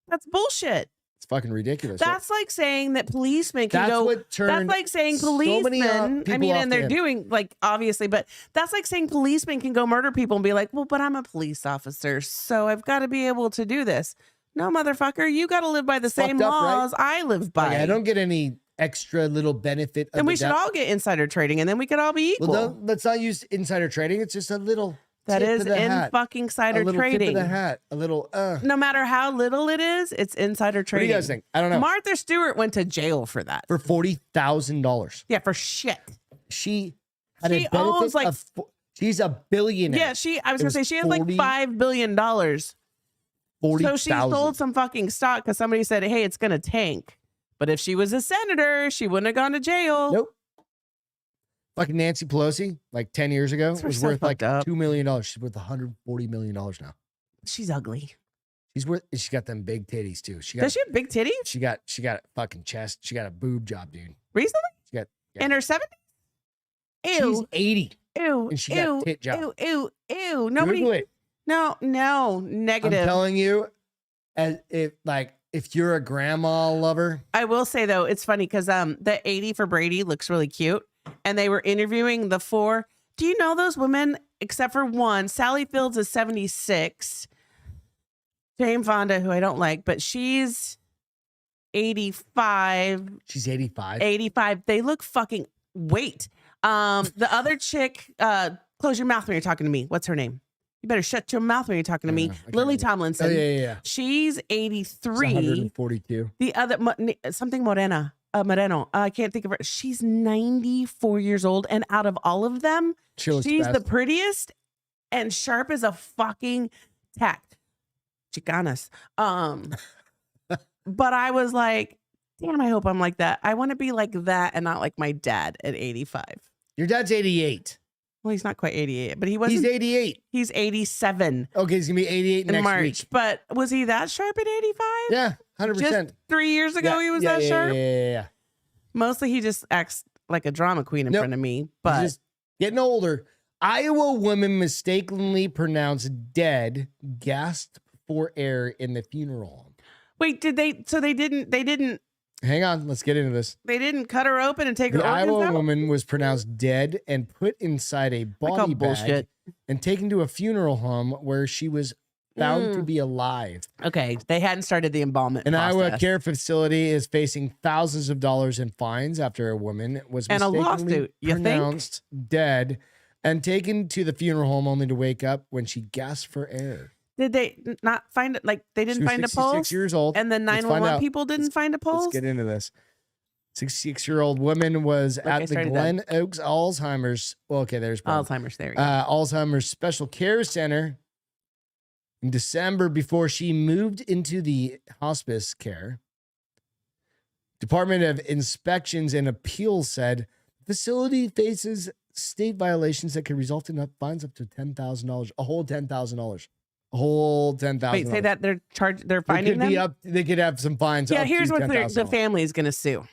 That's bullshit. It's fucking ridiculous. That's like saying that policemen can go. That's like saying policemen. I mean, and they're doing, like, obviously, but that's like saying policemen can go murder people and be like, well, but I'm a police officer, so I've got to be able to do this. No, motherfucker, you got to live by the same laws I live by. I don't get any extra little benefit. Then we should all get insider trading, and then we could all be equal. Well, let's not use insider trading. It's just a little. That is fucking cider trading. A little tip of the hat. A little. No matter how little it is, it's insider trading. What do you guys think? I don't know. Martha Stewart went to jail for that. For $40,000. Yeah, for shit. She had a benefit like. She's a billionaire. Yeah, I was gonna say she had like $5 billion. 40,000. So she sold some fucking stock because somebody said, "Hey, it's gonna tank." But if she was a senator, she wouldn't have gone to jail. Nope. Like Nancy Pelosi, like 10 years ago, was worth like $2 million. She's worth $140 million now. She's ugly. She's got them big titties too. Does she have big titties? She got a fucking chest. She got a boob job, dude. Recently? She got in her 70s? Ew. She's 80. Ew. And she got a tit job. Ew. Nobody. No, negative. I'm telling you, if you're a grandma lover. I will say though, it's funny because the 80 for Brady looks really cute. And they were interviewing the 4. Do you know those women, except for one? Sally Fields is 76. Jane Fonda, who I don't like, but she's 85. She's 85. 85. They look fucking. Wait. The other chick, close your mouth when you're talking to me. What's her name? You better shut your mouth when you're talking to me. Lily Tomlinson. Oh, yeah. She's 83. 142. The other, something Moreno. I can't think of her. She's 94 years old. And out of all of them, she's the prettiest and sharp as a fucking tack. Chicanas. But I was like, damn, I hope I'm like that. I want to be like that and not like my dad at 85. Your dad's 88. Well, he's not quite 88, but he wasn't. He's 88. He's 87. Okay, he's going to be 88 in March. Week. But was he that sharp at 85? Yeah, 100%. Just 3 years ago, he was that sharp? Yeah. Mostly he just acts like a drama queen in front of me. But he's just getting older. Iowa woman mistakenly pronounced dead, gasped for air in the funeral. Wait, did they? So they didn't. Hang on, let's get into this. They didn't cut her open and take her organs out? The Iowa woman was pronounced dead and put inside a body bag and taken to a funeral home where she was found to be alive. Okay, they hadn't started the embalmment process. An Iowa care facility is facing thousands of dollars in fines after a woman was mistakenly pronounced dead and taken to the funeral home only to wake up when she gasped for air. Did they not find it? Like they didn't find a pulse? 66 years old. And the 911 people didn't find a pulse? Let's get into this. 66-year-old woman was at the Glen Oaks Alzheimer's. Well, okay, there's Alzheimer's. There. Alzheimer's Special Care Center in December before she moved into the hospice care. Department of Inspections and Appeals said the facility faces state violations that could result in fines up to $10,000, a whole $10,000. A whole $10,000. Wait, say that they're finding them? They could have some fines. Yeah, here's what the family is going to sue.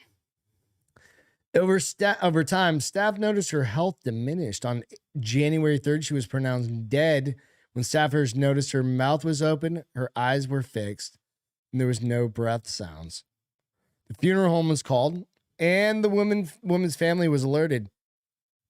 Over time, staff noticed her health diminished. On January 3rd, she was pronounced dead when staffers noticed her mouth was open, her eyes were fixed, and there was no breath sounds. The funeral home was called, and the woman's family was alerted.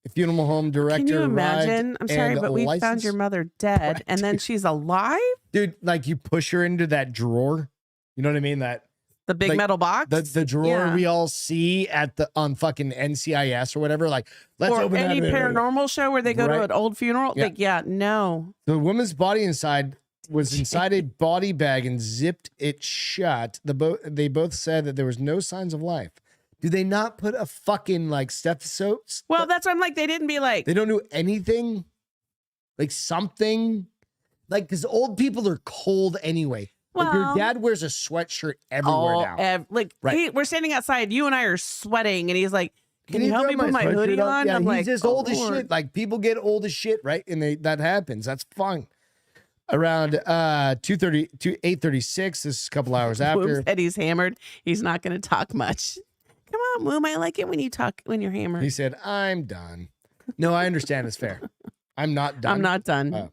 The funeral home director. Can you imagine? I'm sorry, but we found your mother dead, and then she's alive? Dude, like you push her into that drawer. You know what I mean? The big metal box? The drawer we all see on fucking NCIS or whatever. Like, let's open any paranormal show where they go to an old funeral. Yeah. Like, no. The woman's body inside was inside a body bag and zipped it shut. They both said that there was no signs of life. Do they not put a fucking like stethoscope? Well, that's why I'm like, they didn't be like. They don't do anything? Like something? Like, because old people are cold anyway. Well, like your dad wears a sweatshirt everywhere now. We're standing outside. You and I are sweating. And he's like, can you help me put my hoodie on? Yeah, I'm he's like, just old as shit. Like people get old as shit, right? And that happens. That's fine. Around 8:36. This is a couple hours after. Whoop said he's hammered. He's not going to talk much. Come on, Woom. I like it when you talk when you're hammered. He said, "I'm done." No, I understand. It's fair. I'm not done. I'm not done.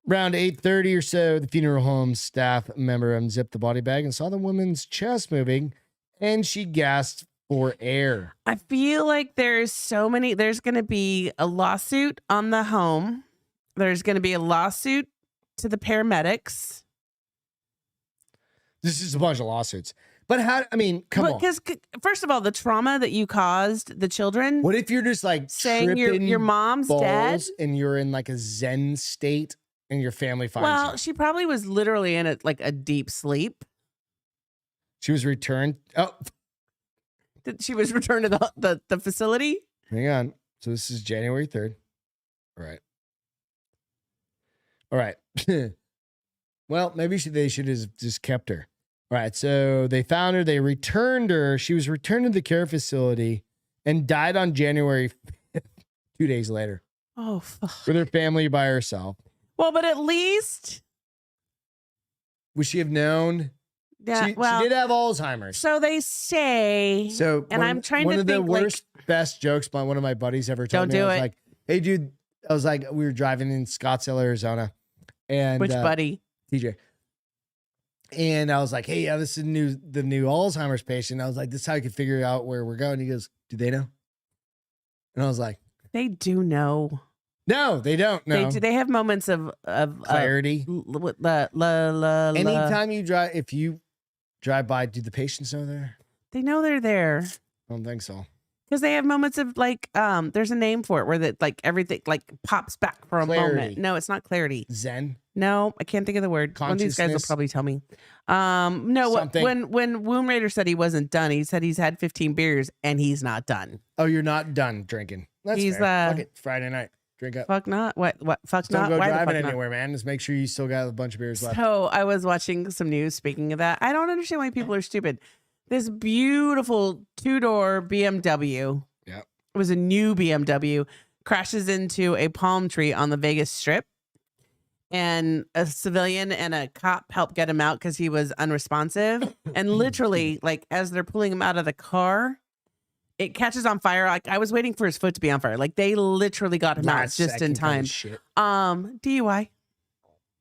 Around 8:30 or so, the funeral home staff member unzipped the body bag and saw the woman's chest moving, and she gasped for air. I feel like there's going to be a lawsuit on the home. There's going to be a lawsuit to the paramedics. This is a bunch of lawsuits. But come on. Because first of all, the trauma that you caused the children. What if you're just like saying your mom's dead and you're in like a Zen state and your family finds you? Well, she probably was literally in a deep sleep. She was returned. Oh, she was returned to the facility. Hang on. So this is January 3rd. All right. Well, maybe they should have just kept her. All right. So they found her. They returned her. She was returned to the care facility and died on January 5th, 2 days later. Oh, fuck. With her family by herself. Well, but at least. Would she have known? Yeah, she did have Alzheimer's. So they say. So, I'm trying to think. One of the worst, best jokes by one of my buddies ever told me. I was like, hey, dude. I was like, we were driving in Scottsdale, Arizona. And which buddy? TJ. And I was like, hey, yeah, this is the new Alzheimer's patient. I was like, this is how I could figure out where we're going. He goes, do they know? And I was like, they do know. No, they don't know. They have moments of clarity. Anytime if you drive by, do the patients know there? They know they're there. I don't think so. Because they have moments of like, there's a name for it where that like everything like pops back for a moment. No, it's not clarity. Zen. No, I can't think of the word. One of these guys will probably tell me. No, when Womb Raider said he wasn't done, he said he's had 15 beers and he's not done. Oh, you're not done drinking. That's fair. Fuck it. Friday night. Drink up. Fuck not. What? Fuck don't not. Don't go Why driving anywhere, man. Just make sure you still got a bunch of beers left. So I was watching some news. Speaking of that, I don't understand why people are stupid. This beautiful 2-door BMW. Yeah. It was a new BMW. Crashes into a palm tree on the Vegas Strip. And a civilian and a cop helped get him out because he was unresponsive. And literally, like, as they're pulling him out of the car, it catches on fire. Like, I was waiting for his foot to be on fire. Like, they literally got him out just in time. DUI.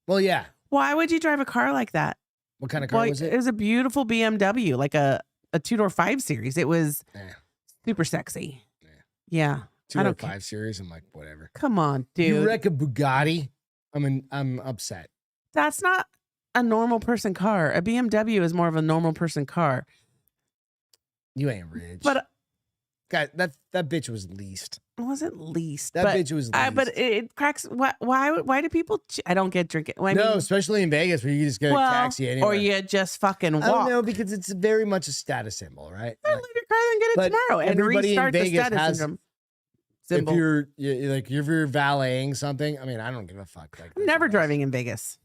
Well, yeah. Why would you drive a car like that? What kind of car was it? It was a beautiful BMW, like a 2-door 5 Series. It was super sexy. Yeah. 2-door 5 Series. I'm like, whatever. Come on, dude. You wreck a Bugatti? I'm upset. That's not a normal person car. A BMW is more of a normal person car. You ain't rich. But God, that bitch was leased. It wasn't leased. That bitch was leased. But it cracks. Why do people? I don't get drinking. Well, especially in Vegas where you just get a taxi anywhere. Or you just fucking walk. I don't know, because it's very much a status symbol, right? Leave your car and get it tomorrow and restart the status syndrome. Symbol. If you're valeting something, I mean, I don't give a fuck. Like, I'm never driving in Vegas.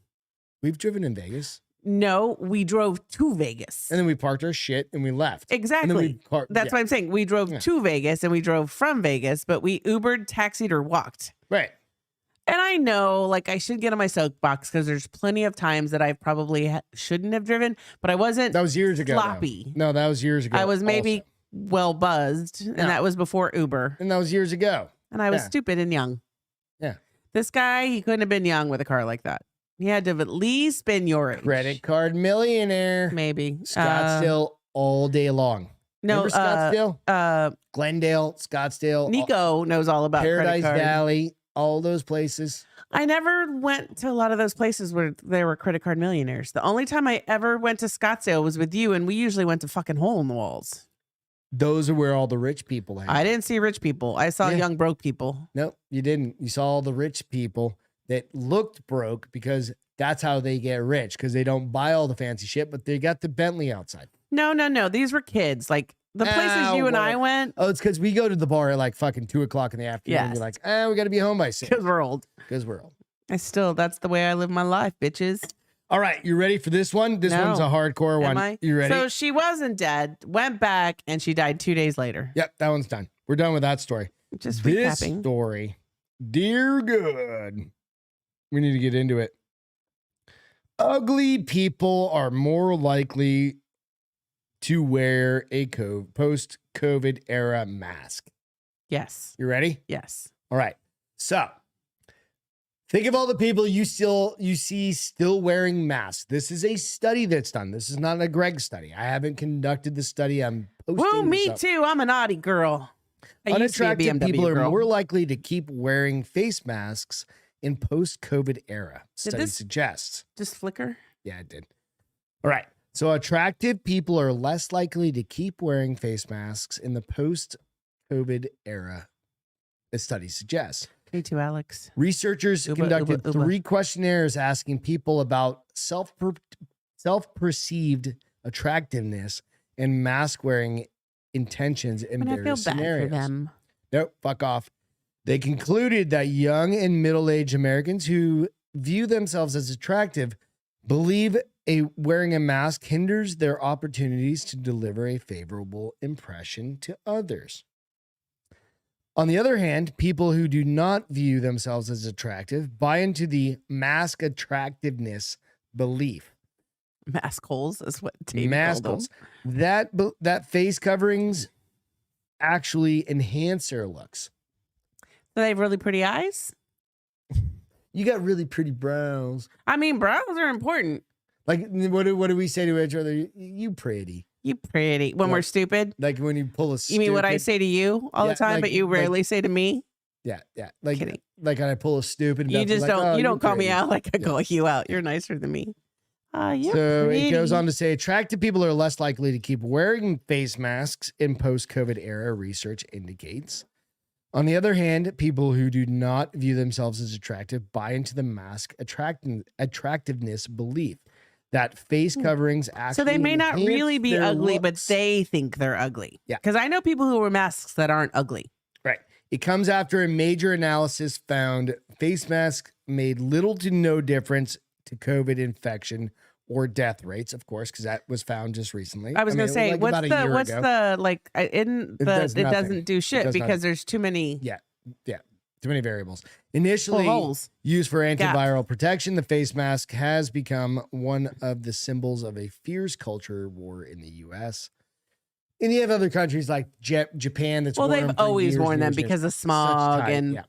We've driven in Vegas. No, we drove to Vegas. And then we parked our shit and we left. Exactly. That's what I'm saying. We drove to Vegas and we drove from Vegas, but we Ubered, taxied, or walked. Right. And I know, like, I should get on my soapbox because there's plenty of times that I probably shouldn't have driven, but I wasn't. That was years ago. Sloppy. No, that was years ago. I was maybe well buzzed, and that was before Uber. And that was years ago. And I was stupid and young. Yeah. This guy, he couldn't have been young with a car like that. He had to have at least been your age. Credit card millionaire. Maybe. Scottsdale all day long. No, remember Scottsdale? Glendale, Scottsdale. Nico knows all about Paradise Valley, all those places. I never went to a lot of those places where there were credit card millionaires. The only time I ever went to Scottsdale was with you, and we usually went to fucking Hole in the Walls. Those are where all the rich people hang. I didn't see rich people. I saw young broke people. Nope, you didn't. You saw all the rich people that looked broke because That's how they get rich, because they don't buy all the fancy shit, but they got the Bentley outside. No. These were kids. Like the places you and I went. Oh, it's because we go to the bar at like fucking 2:00 in the afternoon. Yes. You're like, we got to be home by 6. Because we're old. That's the way I live my life, bitches. All right, you ready for this one? This one's a hardcore one. Am I? You ready? So she wasn't dead, went back, and she died 2 days later. Yep, that one's done. We're done with that story. Just this recapping. Story, dear good. We need to get into it. Ugly people are more likely to wear a post-COVID era mask. Yes. You ready? Yes. All right. So think of all the people you see still wearing masks. This is a study that's done. This is not a Greg study. I haven't conducted the study. I'm posting. Woo, me too. I'm an Audi girl. Unattractive people are more likely to keep wearing face masks in post-COVID era. Study suggests. Just flicker? Yeah, it did. All right. So attractive people are less likely to keep wearing face masks in the post-COVID era. The study suggests. Me too, Alex. Researchers conducted 3 questionnaires asking people about self-perceived attractiveness and mask-wearing intentions in various scenarios. Bad for them. Nope, fuck off. They concluded that young and middle-aged Americans who view themselves as attractive believe wearing a mask hinders their opportunities to deliver a favorable impression to others. On the other hand, people who do not view themselves as attractive buy into the mask attractiveness belief. Mask holes is what Dave called them. That face coverings actually enhance their looks. Do they have really pretty eyes? You got really pretty brows. I mean, brows are important. Like, what do we say to each other? You pretty. You pretty. When we're stupid? Like when you pull a stupid. You mean what I say to you all the time, like, but you rarely say to me? Yeah. Like when I pull a stupid. You just don't, you don't call me out like I call you out. You're nicer than me. You're so pretty. It goes on to say, attractive people are less likely to keep wearing face masks in post-COVID era, research indicates. On the other hand, people who do not view themselves as attractive buy into the mask attractiveness belief that face coverings actually. So they may not really be ugly, looks. But they think they're ugly. Yeah. Because I know people who wear masks that aren't ugly. Right. It comes after a major analysis found face masks made little to no difference to COVID infection or death rates, of course, because that was found just recently. I was going to say, like what's it doesn't do shit because there's too many. Yeah. Too many variables. Initially used for antiviral protection, the face mask has become one of the symbols of a fierce culture war in the U.S. And you have other countries like Japan that's they've always worn them because of smog and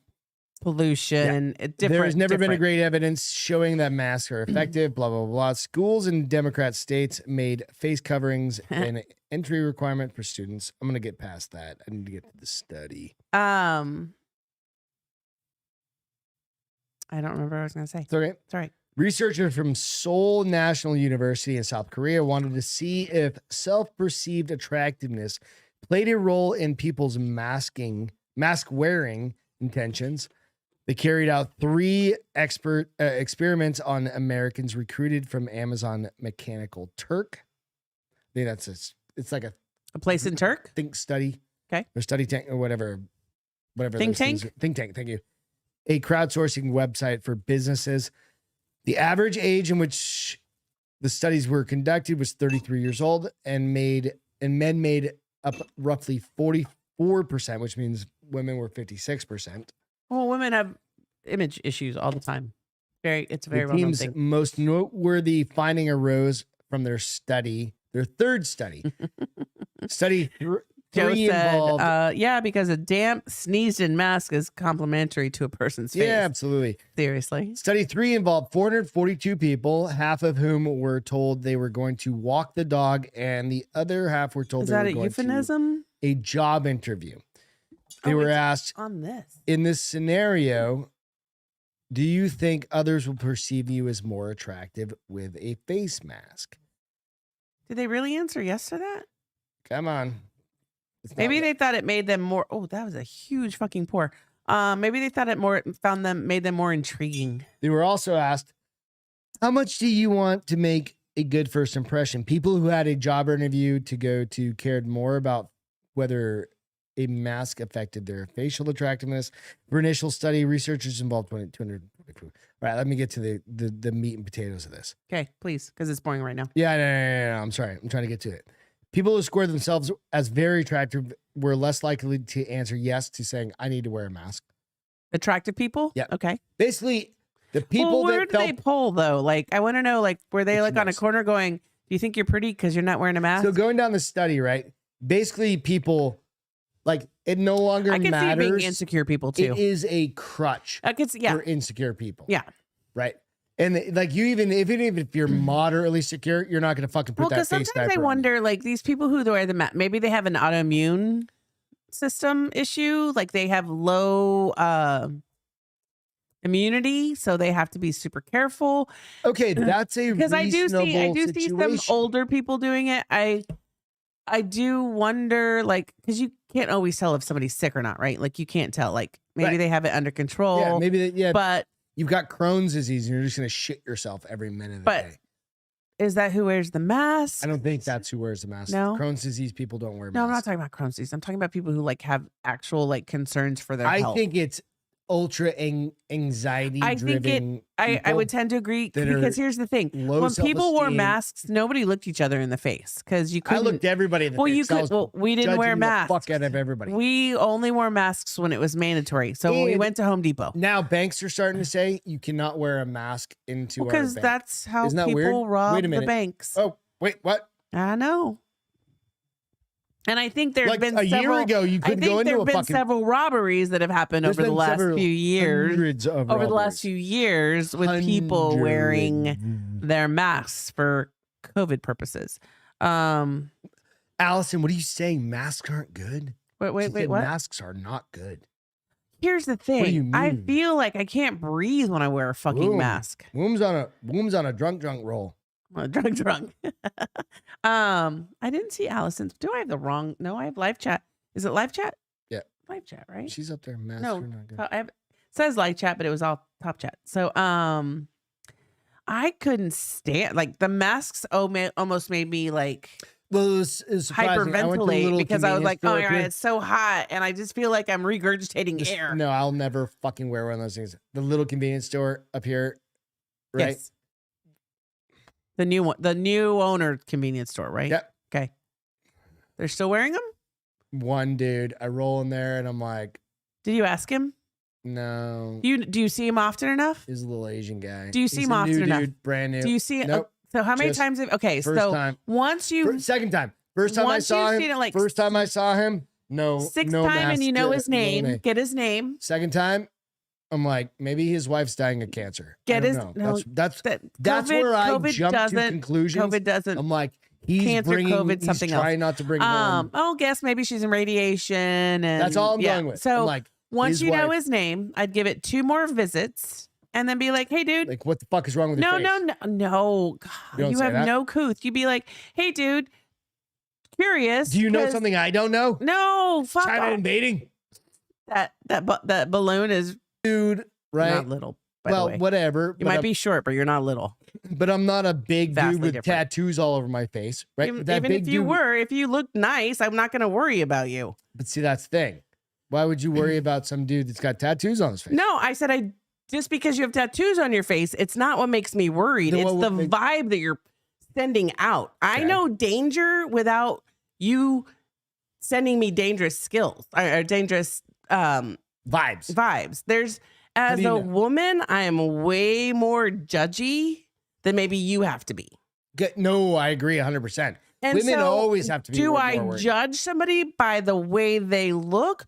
pollution. There's never been a great evidence showing that masks are effective, blah, blah, blah. Schools in Democrat states made face coverings an entry requirement for students. I'm going to get past that. I need to get to the study. I don't remember what I was going to say. It's okay. It's all right. Researchers from Seoul National University in South Korea wanted to see if self-perceived attractiveness played a role in people's mask-wearing intentions. They carried out 3 experiments on Americans recruited from Amazon Mechanical Turk. I think it's like a place in Turk? Think study. Okay. Or study tank or whatever. Think tank? Think tank, thank you. A crowdsourcing website for businesses. The average age in which the studies were conducted was 33 years old, and men made up roughly 44%, which means women were 56%. Well, women have image issues all the time. It's a very the team's most noteworthy finding arose from their third study. Study Joe said, involved. because a damp, sneezed-in mask is complementary to a person's face. Yeah, absolutely. Seriously. Study 3 involved 442 people, half of whom were told they were going to walk the dog, and the other half were told they were going euphemism? to a job interview. They were asked, on this. In this scenario, do you think others will perceive you as more attractive with a face mask? Did they really answer yes to that? Come on. Maybe they thought it made them more. Oh, that was a huge fucking pour. Maybe they thought made them more intriguing. They were also asked, How much do you want to make a good first impression? People who had a job interview to go to cared more about whether a mask affected their facial attractiveness. For initial study, researchers involved 200. All right, let me get to the meat and potatoes of this. Okay, please, because it's boring right now. Yeah, no. I'm sorry. I'm trying to get to it. People who scored themselves as very attractive were less likely to answer yes to saying, I need to wear a mask. Attractive people? Yeah. Okay. Basically, the people where did they poll, though? Like, I want to know, like, were they like on a corner going, do you think you're pretty because you're not wearing a mask? So going down the study, right? Basically, people... Like, it no longer matters. I can see it being insecure people, too. It is a crutch for insecure people. Yeah. Right? And, like, even if you're moderately secure, you're not going to fucking put that face diaper on. Sometimes I wonder, like, these people who wear the mask, maybe they have an autoimmune system issue. Like, they have low immunity, so they have to be super careful. Okay, that's a because I do see some older people doing it. I do wonder, like, because you can't always tell if somebody's sick or not, right? Like, you can't tell. Like, maybe they have it under control. Yeah, maybe. But you've got Crohn's disease, and you're just gonna shit yourself every minute of the day. Is that who wears the mask? I don't think that's who wears the mask. No, Crohn's disease people don't wear masks. No, I'm not talking about Crohn's disease. I'm talking about people who like have actual like concerns for their health. I think it's ultra anxiety driven. I would tend to agree because here's the thing: when people wore masks, nobody looked each other in the face because you couldn't. I looked everybody in the face. We didn't wear masks. The fuck out of everybody. We only wore masks when it was mandatory. So when we went to Home Depot. Now banks are starting to say you cannot wear a mask into our bank. Because that's how people rob the banks. Oh wait, what? I know. And I think there's been a year ago you couldn't go into a fucking. There have been several robberies that have happened over the last few years. Over the last few years with people wearing their masks for COVID purposes. Allison, what are you saying? Masks aren't good? Wait, what? Masks are not good. Here's the thing. What do you mean? I feel like I can't breathe when I wear a fucking mask. Womb's on a drunk roll. Drunk. I didn't see Allison's. Do I have the wrong? No, I have live chat. Is it live chat? Yeah. Live chat, right? She's up there. Masks no, are not good. it says live chat, but it was all top chat. So I couldn't stand like the masks almost made me like it was hyperventilate because I was like, oh my God, it's so hot. And I just feel like I'm regurgitating air. No, I'll never fucking wear one of those things. The little convenience store up here, right? Yes. The new one, the new owner convenience store, right? Yep. Okay. They're still wearing them? One dude, I roll in there and I'm like, did you ask him? No. Do you see him often enough? He's a little Asian guy. Do you see him often enough? Dude, brand new. Do you see? Nope. So how many times? First time. Once you second time. First time I saw him. First time I saw him. No. Sixth time and you know his name. Get his name. Second time. I'm like, maybe his wife's dying of cancer. That's where I jump to conclusions. COVID doesn't. I'm like, he's cancer, bringing, COVID, he's something trying else. not to bring home. Oh, guess maybe she's in radiation, and that's all I'm going with. So I'm like, once you know his name, I'd give it 2 more visits, and then be like, hey, dude, like, what the fuck is wrong with your face? No. God, you have no couth. You'd be like, hey, dude, curious. Do you know something I don't know? No, fuck. China invading. That balloon is dude. Right. Not little. By the way. Whatever. You might be short, but you're not little. But I'm not a big dude with tattoos all over my face, right? Even if you looked nice, I'm not going to worry about you. But see, that's the thing. Why would you worry about some dude that's got tattoos on his face? No, I said just because you have tattoos on your face, it's not what makes me worried. It's the vibe that you're sending out. Okay. I know danger without you sending me dangerous skills or dangerous vibes. As a woman, I am way more judgy than maybe you have to be. No, I agree 100%. Women always have to be. Do I judge somebody by the way they look?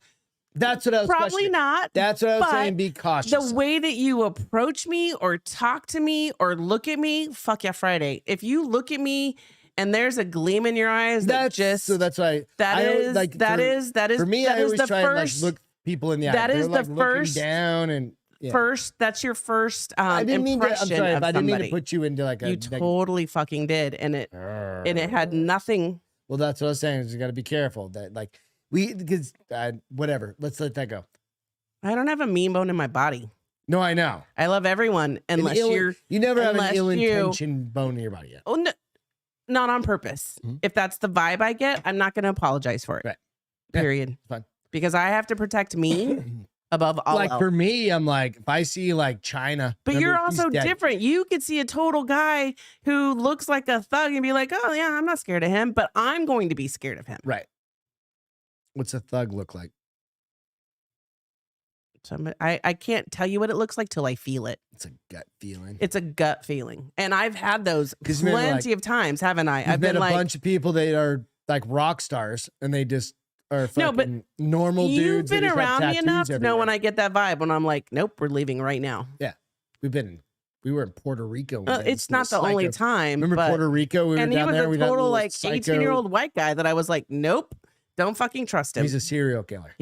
That's what I was probably not. That's what I was saying. Be cautious. The way that you approach me or talk to me or look at me, fuck yeah, Friday. If you look at me and there's a gleam in your eyes, that's why. That is for me. I always try and like look people in the eye. That is the first down and. Yeah. That's your first I didn't mean to, I'm sorry, if I didn't mean to put you into like a... You totally fucking did, and it had nothing... Well, that's what I was saying, is you got to be careful. That like, whatever, let's let that go. I don't have a mean bone in my body. No, I know. I love everyone unless you never have an ill-intentioned bone in your body yet. Oh, no, not on purpose. Mm-hmm. If that's the vibe I get, I'm not going to apologize for it. Right. Period. Yeah, fine. Because I have to protect me above all else. For me, I'm like, if I see like China. But you're also different. You could see a total guy who looks like a thug and be like, oh, yeah, I'm not scared of him, but I'm going to be scared of him. Right. What's a thug look like? I can't tell you what it looks like till I feel it. It's a gut feeling. It's a gut feeling. And I've had those plenty of times, haven't I? I've met a bunch of people that are like rock stars and they just are fucking normal dudes. You've been around me enough to know when I get that vibe when I'm like, nope, we're leaving right now. Yeah. We were in Puerto Rico. It's not the only time. Remember Puerto Rico? We were down there. And he was a total like 18-year-old white guy that I was like, nope, don't fucking trust him. He's a serial killer.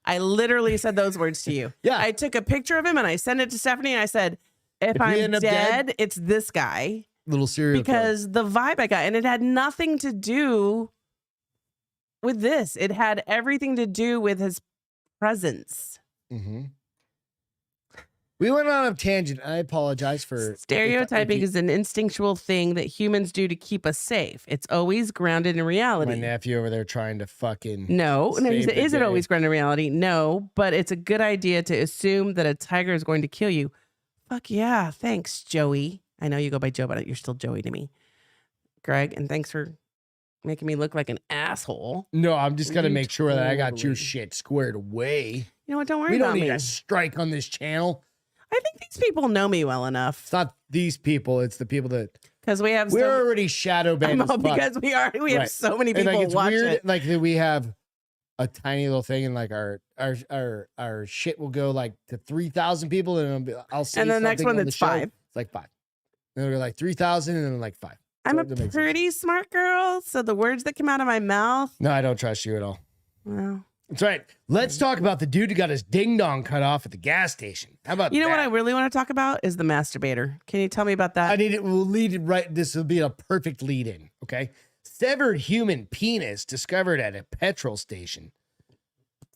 I literally said those words to you. Yeah. I took a picture of him and I sent it to Stephanie and I said, if I'm dead, it's this guy. Little serial killer. Because the vibe I got, and it had nothing to do with this. It had everything to do with his presence. Mm-hmm. We went on a tangent. I apologize for stereotyping is an instinctual thing that humans do to keep us safe. It's always grounded in reality. My nephew over there trying to fucking is it always grounded in reality? No, but it's a good idea to assume that a tiger is going to kill you. Fuck yeah, thanks, Joey. I know you go by Joe, but you're still Joey to me, Greg. And thanks for making me look like an asshole. No, I'm just gonna make sure that I got your shit squared away. You know what? Don't worry about me. We don't need a strike on this channel. I think these people know me well enough. It's not these people. It's the people that because we're already shadow banned. Because we have so many people watching. Weird, like that we have a tiny little thing, and like our shit will go like to 3,000 people, and I'll say and the next one that's 5. It's like 5. And they're like 3,000, and then like 5. I'm a pretty smart girl, so the words that come out of my mouth. No, I don't trust you at all. Well. That's right. Let's talk about the dude who got his ding dong cut off at the gas station. How about you know what I really want to talk about is the masturbator. Can you tell me about that? We'll lead it right. This will be a perfect lead in. Okay. Severed human penis discovered at a petrol station.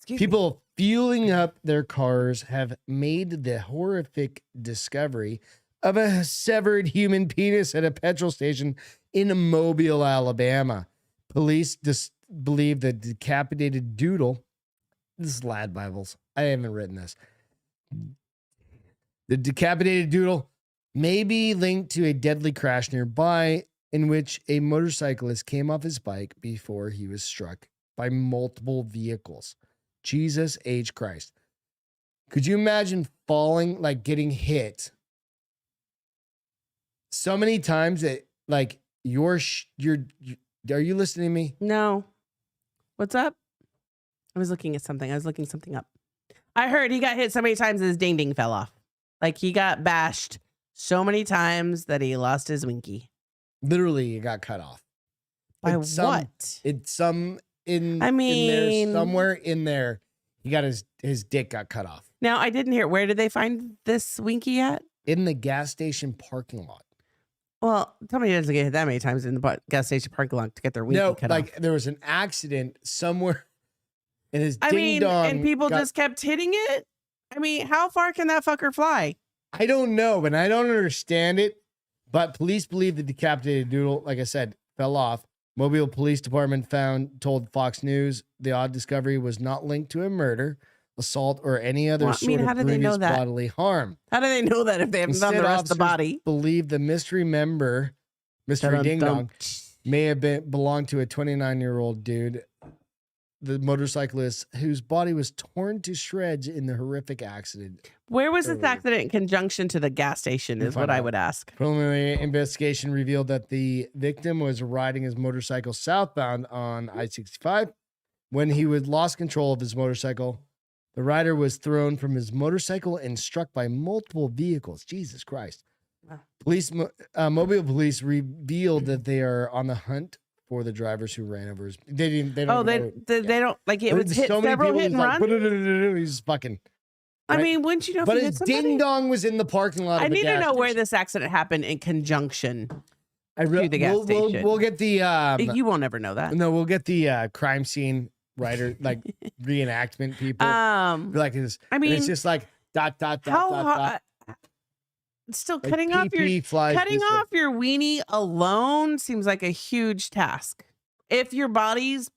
People fueling up their cars have made the horrific discovery of a severed human penis at a petrol station in Mobile, Alabama. Police believe the decapitated doodle. This is Lad Bibles. I haven't written this. The decapitated doodle may be linked to a deadly crash nearby in which a motorcyclist came off his bike before he was struck by multiple vehicles. Jesus H. Christ. Could you imagine falling, like getting hit so many times that like are you listening to me? No. What's up? I was looking at something. I was looking something up. I heard he got hit so many times that his ding ding fell off. Like he got bashed so many times that he lost his winky. Literally, it got cut off. By what? In there, somewhere in there, he got his dick got cut off. Now I didn't hear. Where did they find this winky at? In the gas station parking lot. Well, tell me he doesn't get hit that many times in the gas station parking lot to get their winky cut off. Like there was an accident somewhere, and his ding dong. And people just kept hitting it. I mean, how far can that fucker fly? I don't know, and I don't understand it. But police believe the decapitated doodle, like I said, fell off. Mobile Police Department told Fox News the odd discovery was not linked to a murder, assault, or any other sort of grievous bodily harm. How do they know that if they haven't found the rest of the body? Believe the mystery ding dong may have belonged to a 29-year-old dude, the motorcyclist whose body was torn to shreds in the horrific accident. Where was this accident in conjunction to the gas station is what I would ask. Preliminary investigation revealed that the victim was riding his motorcycle southbound on I-65. When he lost control of his motorcycle, the rider was thrown from his motorcycle and struck by multiple vehicles. Jesus Christ. Wow. Mobile police revealed that they are on the hunt for the drivers who ran over his. They don't like it was hit so several hit and run. He's fucking. Right? I mean, wouldn't you know? But his ding dong was in the parking lot. I need to know where this accident happened in conjunction to the gas station. We'll get the. You won't ever know that. No, we'll get the crime scene writer, like reenactment people. Like this. I mean, it's just like Still Like cutting off your weenie alone seems like a huge task. If your body's,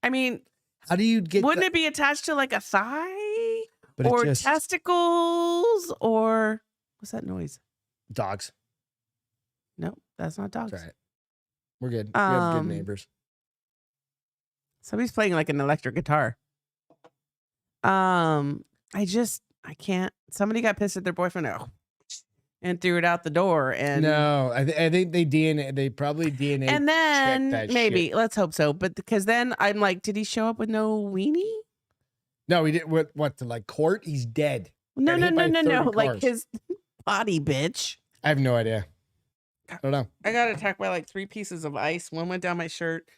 I mean, how do you get? Wouldn't it be attached to like a thigh or testicles or what's that noise? Dogs. No, that's not dogs. That's right. We're good. We have good neighbors. Somebody's playing like an electric guitar. I can't. Somebody got pissed at their boyfriend and threw it out the door. And no, I think they probably DNA. And then that maybe, shit. let's hope so. But because then I'm like, did he show up with no weenie? No, he didn't. What to like court? He's dead. No. Like his body, bitch. I have no idea. I don't know. I got attacked by like 3 pieces of ice. One went down my shirt,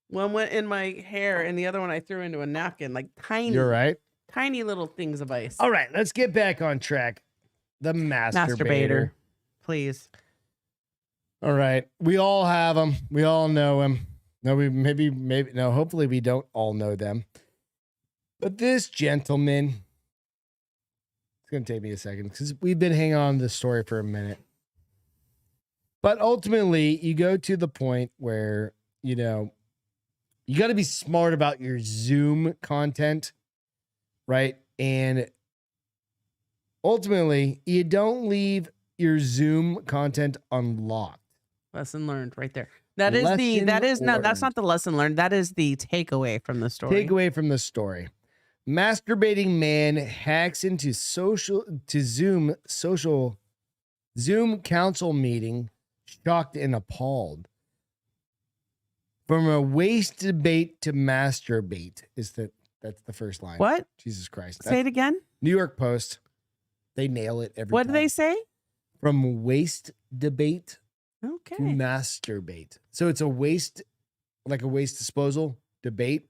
one went in my hair, and the other one I threw into a napkin. Like tiny. You're right. Tiny little things of ice. All right, let's get back on track. The masturbator. Please. All right. We all have them. We all know him. No, no, hopefully we don't all know them. But this gentleman, it's going to take me a second because we've been hanging on to the story for a minute. But ultimately, you go to the point where, you got to be smart about your Zoom content, right? And ultimately, you don't leave your Zoom content unlocked. Lesson learned right there. That's not the lesson learned. That is the takeaway from the story. Takeaway from the story. Masturbating man hacks into Zoom council meeting, shocked and appalled. From a waste debate to masturbate that's the first line. What? Jesus Christ. Say it again. New York Post. They nail it every time. What do they say? From waste debate to Okay. masturbate. So it's a waste disposal debate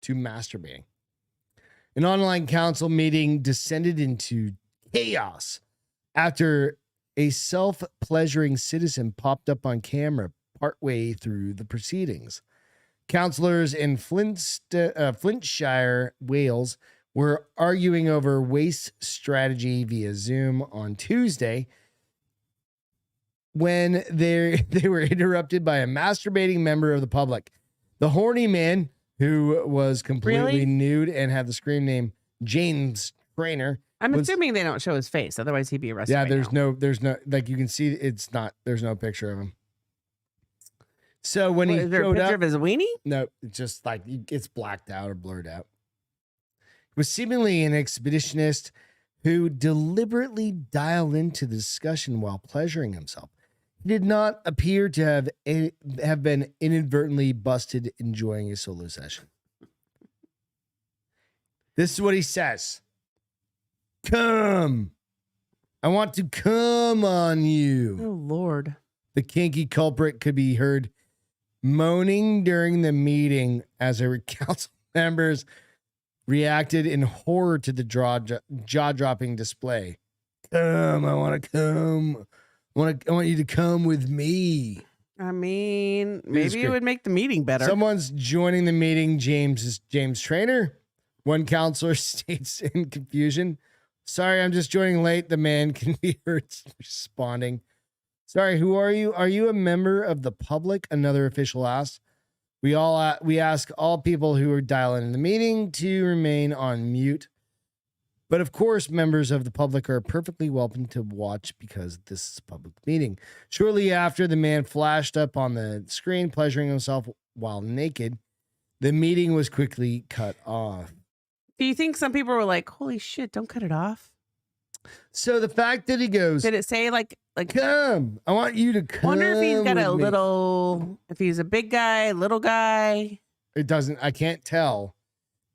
to masturbating. An online council meeting descended into chaos after a self-pleasuring citizen popped up on camera partway through the proceedings. Councillors in Flintshire, Wales, were arguing over waste strategy via Zoom on Tuesday when they were interrupted by a masturbating member of the public. The horny man, who was completely nude and had the screen name James Trainer. I'm assuming they don't show his face, otherwise he'd be arrested. Yeah, right there's now. no, like you can see, there's no picture of him. So when is there a picture of his weenie? No, it's just like it's blacked out or blurred out. It was seemingly an exhibitionist who deliberately dialed into the discussion while pleasuring himself. He did not appear to have been inadvertently busted enjoying a solo session. This is what he says. Come. I want to come on you. Oh, Lord. The kinky culprit could be heard moaning during the meeting as her council members reacted in horror to the jaw-dropping display. Come, I want to come. I want you to come with me. I mean, maybe it would make the meeting better. Someone's joining the meeting. James Trainer. One counselor states in confusion, "Sorry, I'm just joining late." The man can be heard responding, "Sorry, who are you? Are you a member of the public?" Another official asked. We ask all people who are dialing in the meeting to remain on mute. But of course, members of the public are perfectly welcome to watch because this is a public meeting. Shortly after, the man flashed up on the screen, pleasuring himself while naked. The meeting was quickly cut off. Do you think some people were like, "Holy shit, don't cut it off"? So the fact that he goes, did it say like come? I want you to come. Wonder if he's got if he's a big guy, little guy. It doesn't. I can't tell.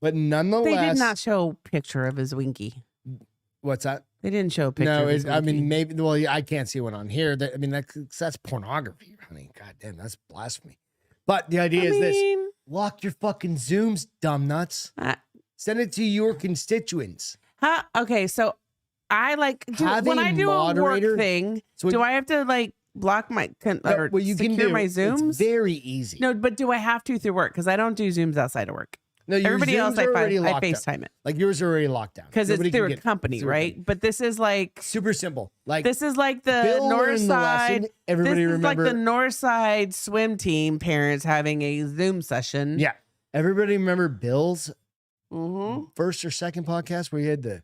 But nonetheless, they did not show a picture of his winky. What's that? They didn't show a picture. No, of his winky. I mean maybe. Well, I can't see one on here. That's pornography, honey. God damn, that's blasphemy. But the idea is this: lock your fucking Zooms, dumb nuts. Send it to your constituents. Okay, so I when I do a work thing. So do I have to block my or you secure my Zooms? It's very easy. No, but do I have to through work? Because I don't do Zooms outside of work. No, everybody else I FaceTime it. Like yours are already locked down. Because it's through a company, right? But this is like super simple. Like this is like the North Side. Everybody remember like the North Side swim team parents having a Zoom session. Yeah. Everybody remember Bill's Mm-hmm. first or second podcast where he had the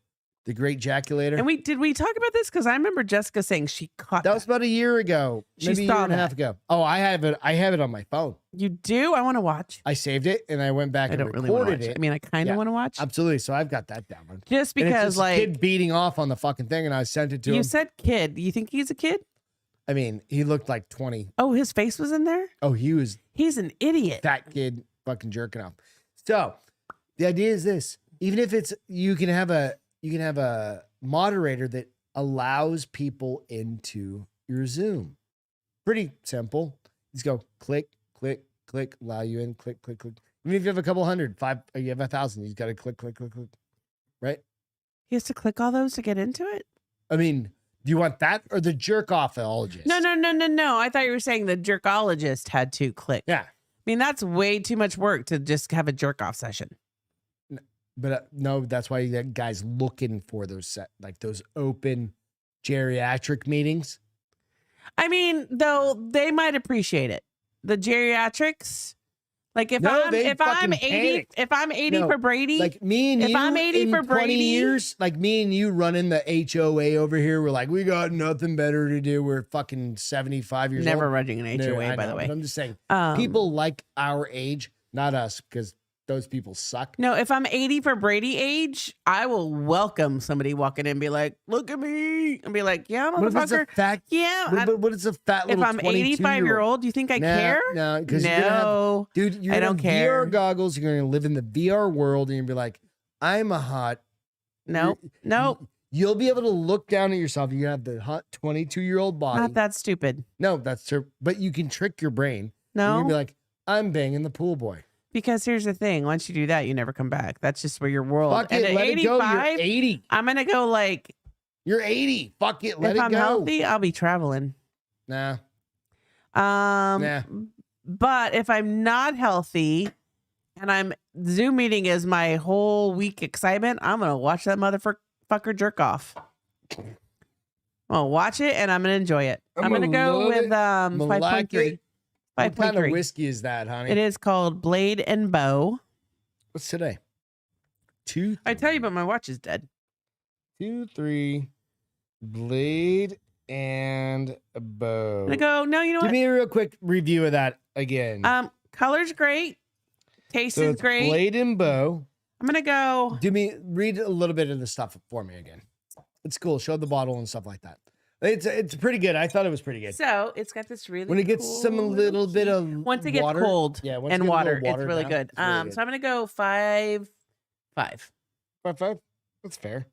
great ejaculator? And did we talk about this? Because I remember Jessica saying she caught that. Was about a year ago. Maybe a year and a half ago. Oh, I have it on my phone. You do? I want to watch. I saved it and I went back and recorded it. I mean, I kind of want to watch. Absolutely. So I've got that down. Just because like kid beating off on the fucking thing and I sent it to him. You said kid. You think he's a kid? I mean, he looked like 20. Oh, his face was in there? Oh, he's an idiot. That kid fucking jerking off. So the idea is this. Even if it's you can have a moderator that allows people into your Zoom. Pretty simple. Just go click, click, click, allow you in, click, click, click. Even if you have a couple hundred, or you have 1,000, you got to click, click, click, click. Right? He has to click all those to get into it? I mean, do you want that or the jerk-offologist? No. I thought you were saying the jerkologist had to click. Yeah. I mean, that's way too much work to just have a jerk-off session. But no, that's why that guy's looking for those those open geriatric meetings. I mean, though they might appreciate it. The geriatrics, like if I'm 80 for Brady, like me and you, if I'm 80 for 20 Brady, years, like me and you running the HOA over here, we're like, we got nothing better to do. We're fucking 75 years old. Never running an HOA, by the way. But I'm just saying, people like our age, not us, because those people suck. No, if I'm 80 for Brady age, I will welcome somebody walking in and be like, look at me. And be like, yeah, motherfucker. What is a fat little if I'm 85-year-old, you think I care? No, because I don't care. VR goggles, you're going to live in the VR world and you'll be like, I'm a hot. No. You'll be able to look down at yourself. You have the hot 22-year-old body. Not that stupid. No, that's true. But you can trick your brain. No. You'll be like, I'm banging the pool boy. Because here's the thing. Once you do that, you never come back. That's just where your world. Fuck it, let it go. You're 80. I'm going to go like. You're 80. Fuck it, let it go. If I'm healthy, I'll be traveling. Nah. But if I'm not healthy and I'm Zoom meeting is my whole week excitement, I'm going to watch that motherfucker jerk off. I'm going to watch it and I'm going to enjoy it. I'm going to go with 5.3. What kind of whiskey is that, honey? It is called Blade and Bow. What's today? 2. I tell you, but my watch is dead. 2, 3. Blade and Bow. I go. No, you know what? Give me a real quick review of that again. Color's great. Taste is great. Blade and Bow. I'm gonna go. Read a little bit of the stuff for me again. It's cool. Show the bottle and stuff like that. It's pretty good. I thought it was pretty good. So it's got this really when it gets cool some little bit of once it gets cold and water, it's really good. It's really good. So I'm gonna go 5.5. 5.5. That's fair.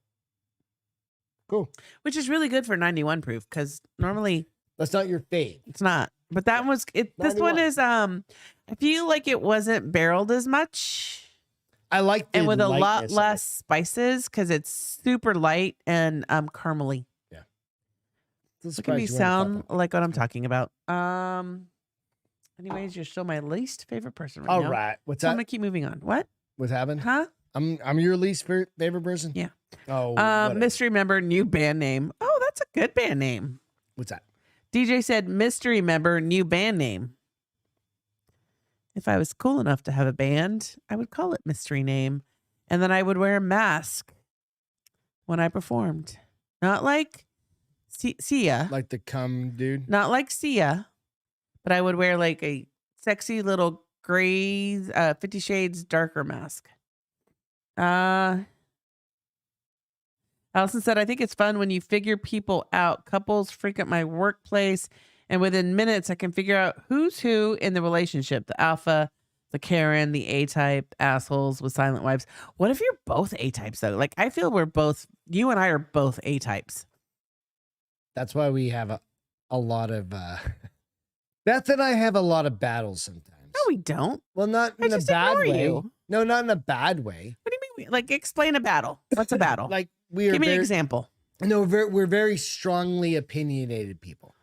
Cool. Which is really good for 91 proof because normally that's not your fave. It's not. But that was it. This one is I feel like it wasn't barreled as much. I like and with a lot less spices because it's super light and caramely. Look at me sound like what I'm talking about. Anyways, you're still my least favorite person right now. All right. What's so that? I'm gonna keep moving on. What happened? Huh? I'm your least favorite person? Yeah. Oh. Mystery member, new band name. Oh, that's a good band name. What's that? DJ said mystery member, new band name. If I was cool enough to have a band, I would call it mystery name. And then I would wear a mask when I performed. Not like Sia. Like the cum dude? Not like Sia, but I would wear like a sexy little gray 50 Shades darker mask. Allison said, I think it's fun when you figure people out. Couples frequent my workplace, and within minutes, I can figure out who's who in the relationship. The alpha, the Karen, the A-type, assholes with silent wives. What if you're both A-types, though? Like, I feel you and I are both A-types. That's why we have a lot of Beth and I have a lot of battles sometimes. No, we don't. Well, not in a bad way. No, not in a bad way. What do you mean? Like, explain a battle. What's a battle? Like give me an example. No, we're very strongly opinionated people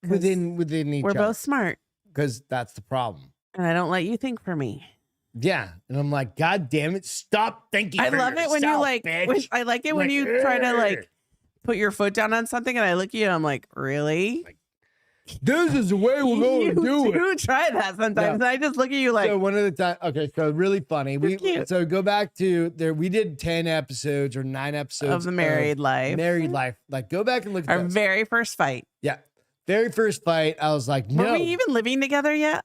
within each other. We're both smart. Because that's the problem. And I don't let you think for me. Yeah. And I'm like, God damn it. Stop thinking. I love it when you're like, I like it when you try to like put your foot down on something and I look at you and I'm like, really? This is the way we're going to do it. You try that sometimes. And I just look at you like. So one of the time, okay, so really funny. So go back to there. We did 10 episodes or 9 episodes of the married life. Married life. Like go back and look at our very first fight. Yeah. Very first fight. I was like, no. Were we even living together yet?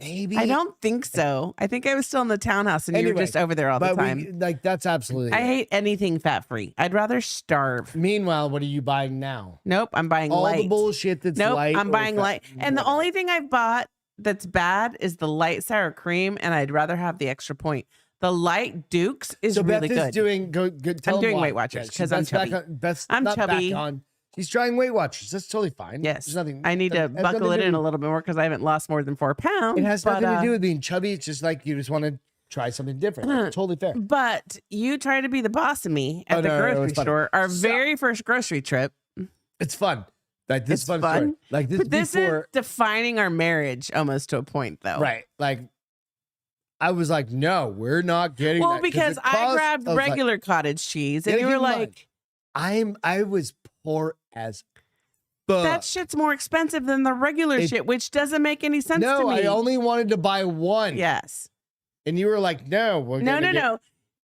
Maybe. I don't think so. I think I was still in the townhouse and you were just over there all the time. That's absolutely. I hate anything fat free. I'd rather starve. Meanwhile, what are you buying now? Nope, I'm buying all light. the bullshit that's light. I'm buying light. And the only thing I've bought that's bad is the light sour cream, and I'd rather have the extra point. The light Dukes is really Beth good. Is doing good. I'm doing Weight Watchers because I'm chubby. I'm chubby. She's trying Weight Watchers. That's totally fine. Yes. There's nothing. I need to buckle it in a little bit more because I haven't lost more than 4 pounds. It has nothing to do with being chubby. It's just like you just want to try something different. It's totally fair. But you try to be the boss of me at the grocery store. Our very first grocery trip. It's fun. Like this fun. Story. Like this. But this is defining our marriage almost to a point, though. Right. Like I was like, no, we're not getting. Well, because I grabbed regular cottage cheese, and you were like, I was poor as. That shit's more expensive than the regular shit, which doesn't make any sense to me. No, I only wanted to buy one. Yes. And you were like, no. No.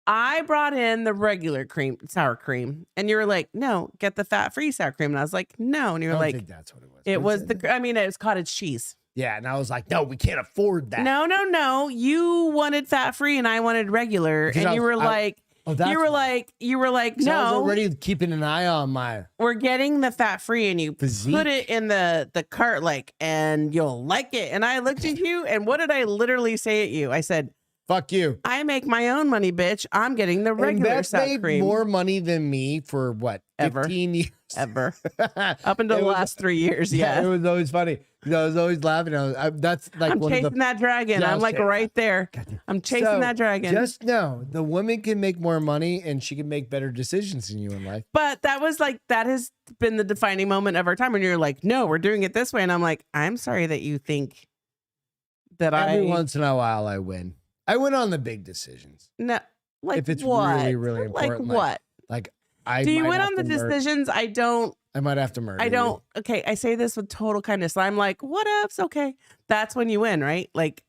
I brought in the regular sour cream. And you were like, no, get the fat-free sour cream. And I was like, no. And you were like, I think that's what it was. It was cottage cheese. Yeah. And I was like, no, we can't afford that. No. You wanted fat-free and I wanted regular. And you were like, you were like, no. I was already keeping an eye on we're getting the fat free, and you put it in the cart, and you'll like it. And I looked at you, and what did I literally say at you? I said, "Fuck you! I make my own money, bitch. I'm getting the regular sour cream." More money than me for what? 15 years ever, up until the last 3 years. Yeah, it was always funny. I was always laughing. That's like I'm chasing that dragon. I'm like right there. I'm chasing that dragon. Just know the woman can make more money and she can make better decisions than you in life. But that has been the defining moment of our time when you're like, no, we're doing it this way. And I'm like, I'm sorry that you think that every once in a while I win. I win on the big decisions. No, like if it's what? really, really important. Like what? Like do you win on the decisions? I don't. I might have to murder. I don't. You. Okay, I say this with total kindness. I'm like, what ifs? Okay, that's when you win, right? Like,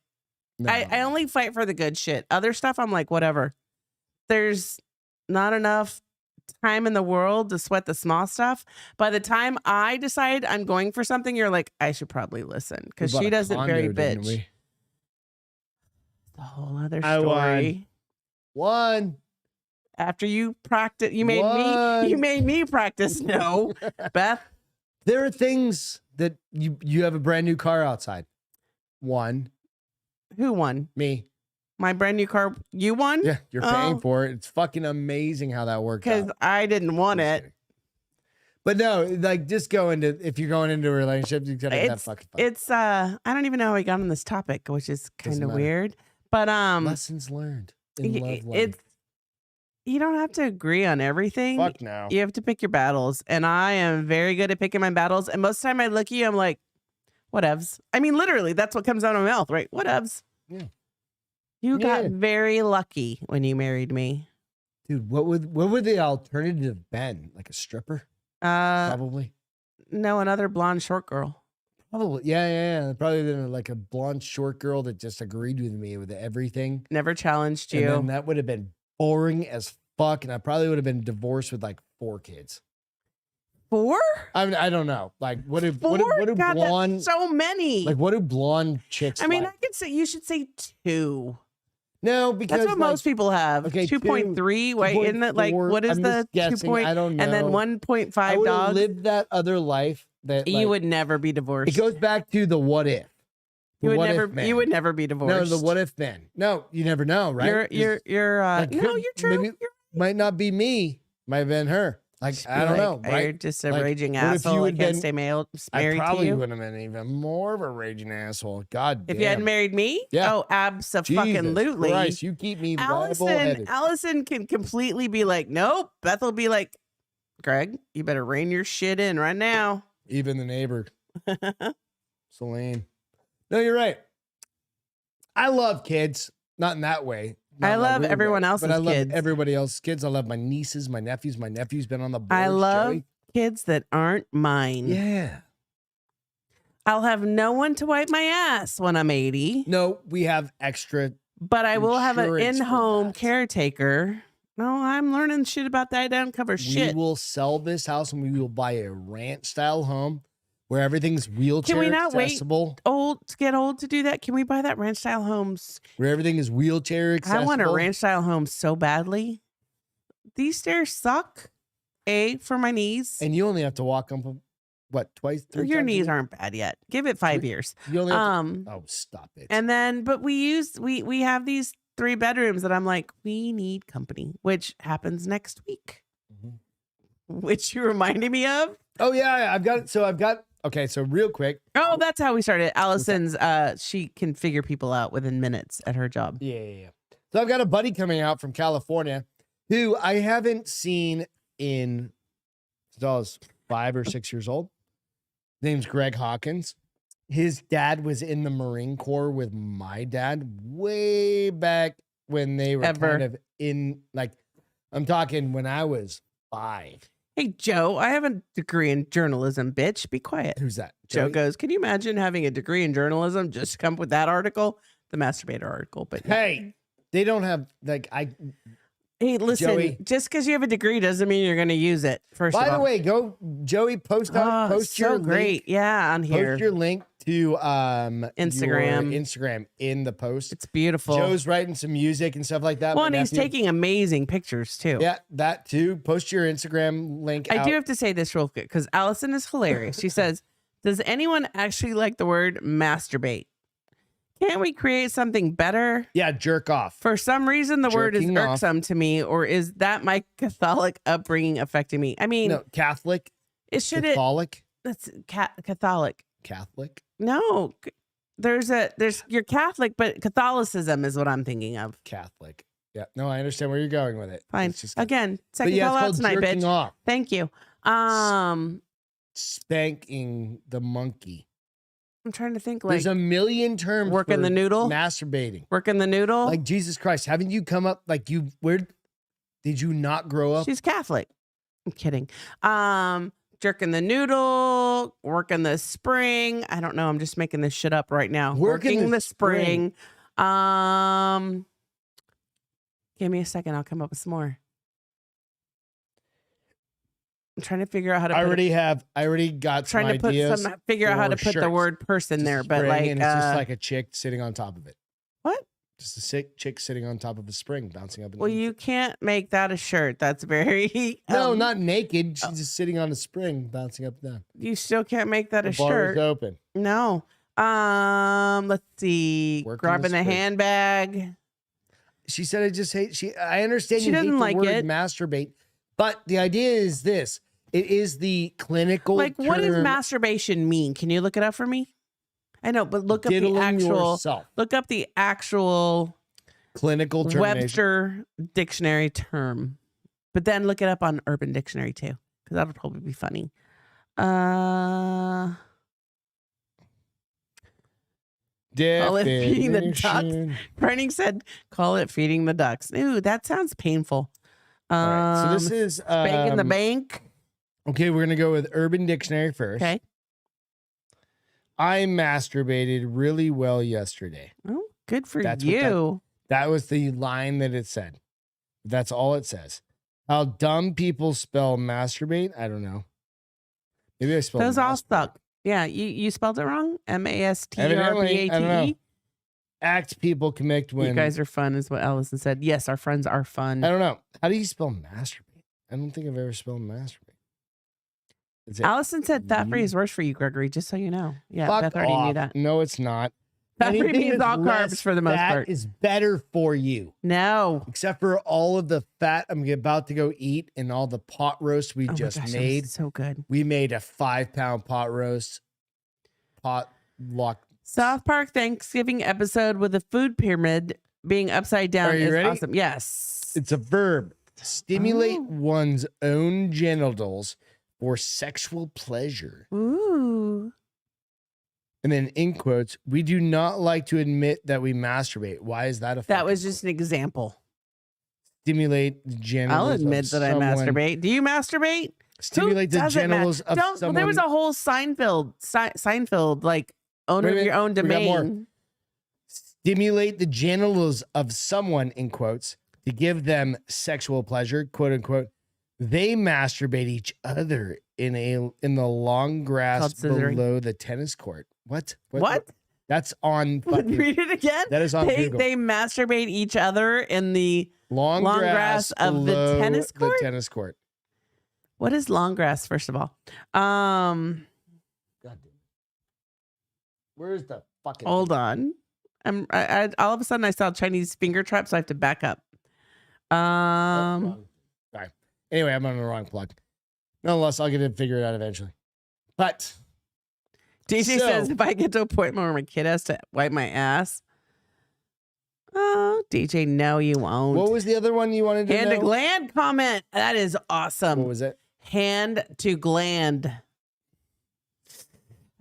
no. I only fight for the good shit. Other stuff, I'm like, whatever. There's not enough time in the world to sweat the small stuff. By the time I decide I'm going for something, you're like, I should probably listen because she doesn't very bitch. The whole other story. Won. After you practice, you made me practice. No, Beth. There are things that you have a brand new car outside. Won. Who won? Me. My brand new car. You won? Yeah, you're paying for it. It's fucking amazing how that worked out. Because I didn't want it. But no, like just if you're going into a relationship, you gotta have fucking fun. It's I don't even know how we got on this topic, which is kind of weird. But lessons learned in love life. You don't have to agree on everything. Fuck no. You have to pick your battles. And I am very good at picking my battles. And most of the time I look at you, I'm like, whatevs. I mean, literally, that's what comes out of my mouth, right? Whatevs. Yeah. You got very lucky when you married me. Dude, what would the alternative been? Like a stripper? Probably. No, another blonde short girl. Probably. Yeah. Probably been like a blonde short girl that just agreed with me with everything. Never challenged you. And then that would have been boring as fuck, and I probably would have been divorced with like 4 kids. 4? I mean, I don't know. Like, what do God, blonde? So many. Like, what do blonde chicks? I mean, like? I could say you should say 2. No, because that's what most people have. Okay, 2.3. Wait, isn't it like what is the 2 point? I don't know. And then 1.5 I would dogs. Live that other life that you would never be divorced. It goes back to the what if. You would never be divorced. No, the what if man. No, you never know, right? You're true. Maybe might not be me. Might have been her. Like I don't know. Right? You're just a raging asshole. I can't stay married to you. I probably would have been even more of a raging asshole. God damn. If you hadn't married me? Yeah. Oh, abso-fucking-lutely. Christ, you keep me level-headed. Allison can completely be like, nope. Beth will be like, Greg, you better rein your shit in right now. Even the neighbor. Celine. No, you're right. I love kids. Not in that way. I love everyone else's kids. But I love everybody else's kids. I love my nieces, my nephews. My nephew's been on the board. I love kids that aren't mine. Yeah. I'll have no one to wipe my ass when I'm 80. No, we have extra. But I will have an in-home caretaker. No, I'm learning shit about that. I don't cover shit. We will sell this house and we will buy a ranch-style home where everything's wheelchair accessible. Get old to do that? Can we buy that ranch-style homes? Where everything is wheelchair accessible. I want a ranch-style home so badly. These stairs suck. For my knees. And you only have to walk up, what, twice, 3 Your times knees aren't bad yet. Give it 5 years. You only have to, oh, stop it. And then, but we have these 3 bedrooms that I'm like, we need company, which happens next week. Which you reminded me of. Oh yeah, I've got. Okay, so real quick. Oh, that's how we started. Allison's. She can figure people out within minutes at her job. Yeah. So I've got a buddy coming out from California who I haven't seen since I was 5 or 6 years old. His name's Greg Hawkins. His dad was in the Marine Corps with my dad way back when they were kind of in, like, I'm talking when I was 5. Hey, Joe, I have a degree in journalism, bitch. Be quiet. Who's that? Joe goes, can you imagine having a degree in journalism just to come up with that article? The masturbator article. But hey, they don't have, like, Hey, listen, Joey, just because you have a degree doesn't mean you're going to use it. By the way, go, Joey, post your link. Yeah, on here. Post your link to Instagram in the post. It's beautiful. Joe's writing some music and stuff like that. Well, and he's taking amazing pictures too. Yeah, that too. Post your Instagram link. I do have to say this real quick because Allison is hilarious. She says, does anyone actually like the word masturbate? Can't we create something better? Yeah, jerk off. For some reason, the word is irksome to me, or is that my Catholic upbringing affecting me? I mean, no, Catholic. Catholic. That's Catholic. Catholic. No, you're Catholic, but Catholicism is what I'm thinking of. Catholic. Yeah. No, I understand where you're going with it. Fine. Again, second call out tonight, bitch. Off. Thank you. Spanking the monkey. I'm trying to think. Like, there's a million terms. Working the noodle. Masturbating. Working the noodle. Like, Jesus Christ, haven't you come up like you? Where did you not grow up? She's Catholic. I'm kidding. Jerking the noodle. Working the spring. I don't know. I'm just making this shit up right now. Working the spring. Give me a second. I'll come up with some more. I'm trying to figure out how to. I already got some ideas. Figure out how to put the word person there, but like, and it's just like a chick sitting on top of it. What? Just a sick chick sitting on top of a spring, bouncing up and down. Well, you can't make that a shirt. That's very no, not naked. She's just sitting on a spring, bouncing up and down. You still can't make that a shirt. Bar is open. No. Let's see. Grabbing the handbag. She said, "I just hate." I understand she doesn't like the word masturbate, but the idea is this. It is the clinical Like, what does masturbation mean? Can you look it up for me? I know, but look up the actual yourself. Look up the actual clinical Webster dictionary term. But then look it up on Urban Dictionary too, because that'll probably be funny. Call it feeding the ducks. Brenning said, call it feeding the ducks. Ooh, that sounds painful. All right, so this is spanking the bank. Okay, we're gonna go with Urban Dictionary first. Okay. I masturbated really well yesterday. Oh, good for you. That was the line that it said. That's all it says. How dumb people spell masturbate, I don't know. Maybe I spelled those all stuck. Yeah, you spelled it wrong. MASTRBATE. Act people commit when you guys are fun, is what Allison said. Yes, our friends are fun. I don't know. How do you spell masturbate? I don't think I've ever spelled masturbate. Allison said that phrase works for you, Gregory, just so you know. Yeah, Fuck Beth already off. knew that. No, it's not. That means all carbs for the most part. That is better for you. No. Except for all of the fat I'm about to go eat and all the pot roast we just made. So good. We made a 5-pound pot roast. South Park Thanksgiving episode with a food pyramid being upside down is ready? Awesome. Yes. It's a verb. Stimulate one's own genitals for sexual pleasure. Ooh. And then in quotes, we do not like to admit that we masturbate. Why is that a That was just an example. Stimulate the genitals. I'll admit that I masturbate. Do you masturbate? Stimulate the genitals of someone. Well, there was a whole Seinfeld, like owner of your own domain. Stimulate the genitals of someone, in quotes, to give them sexual pleasure, quote unquote. They masturbate each other in the long grass below the tennis court. What? That's on. Read it again. That is on Google. They masturbate each other in the long grass of the tennis court. The tennis court. What is long grass? First of all, God damn. Where's the fucking? Hold on. I all of a sudden I saw Chinese finger trap, so I have to back up. Sorry. Anyway, I'm on the wrong plug. Nonetheless, I'll get to figure it out eventually. But DJ says if I get to a point where my kid has to wipe my ass. Oh, DJ, no, you won't. What was the other one you wanted to know? Hand to gland comment. That is awesome. What was it? Hand to gland.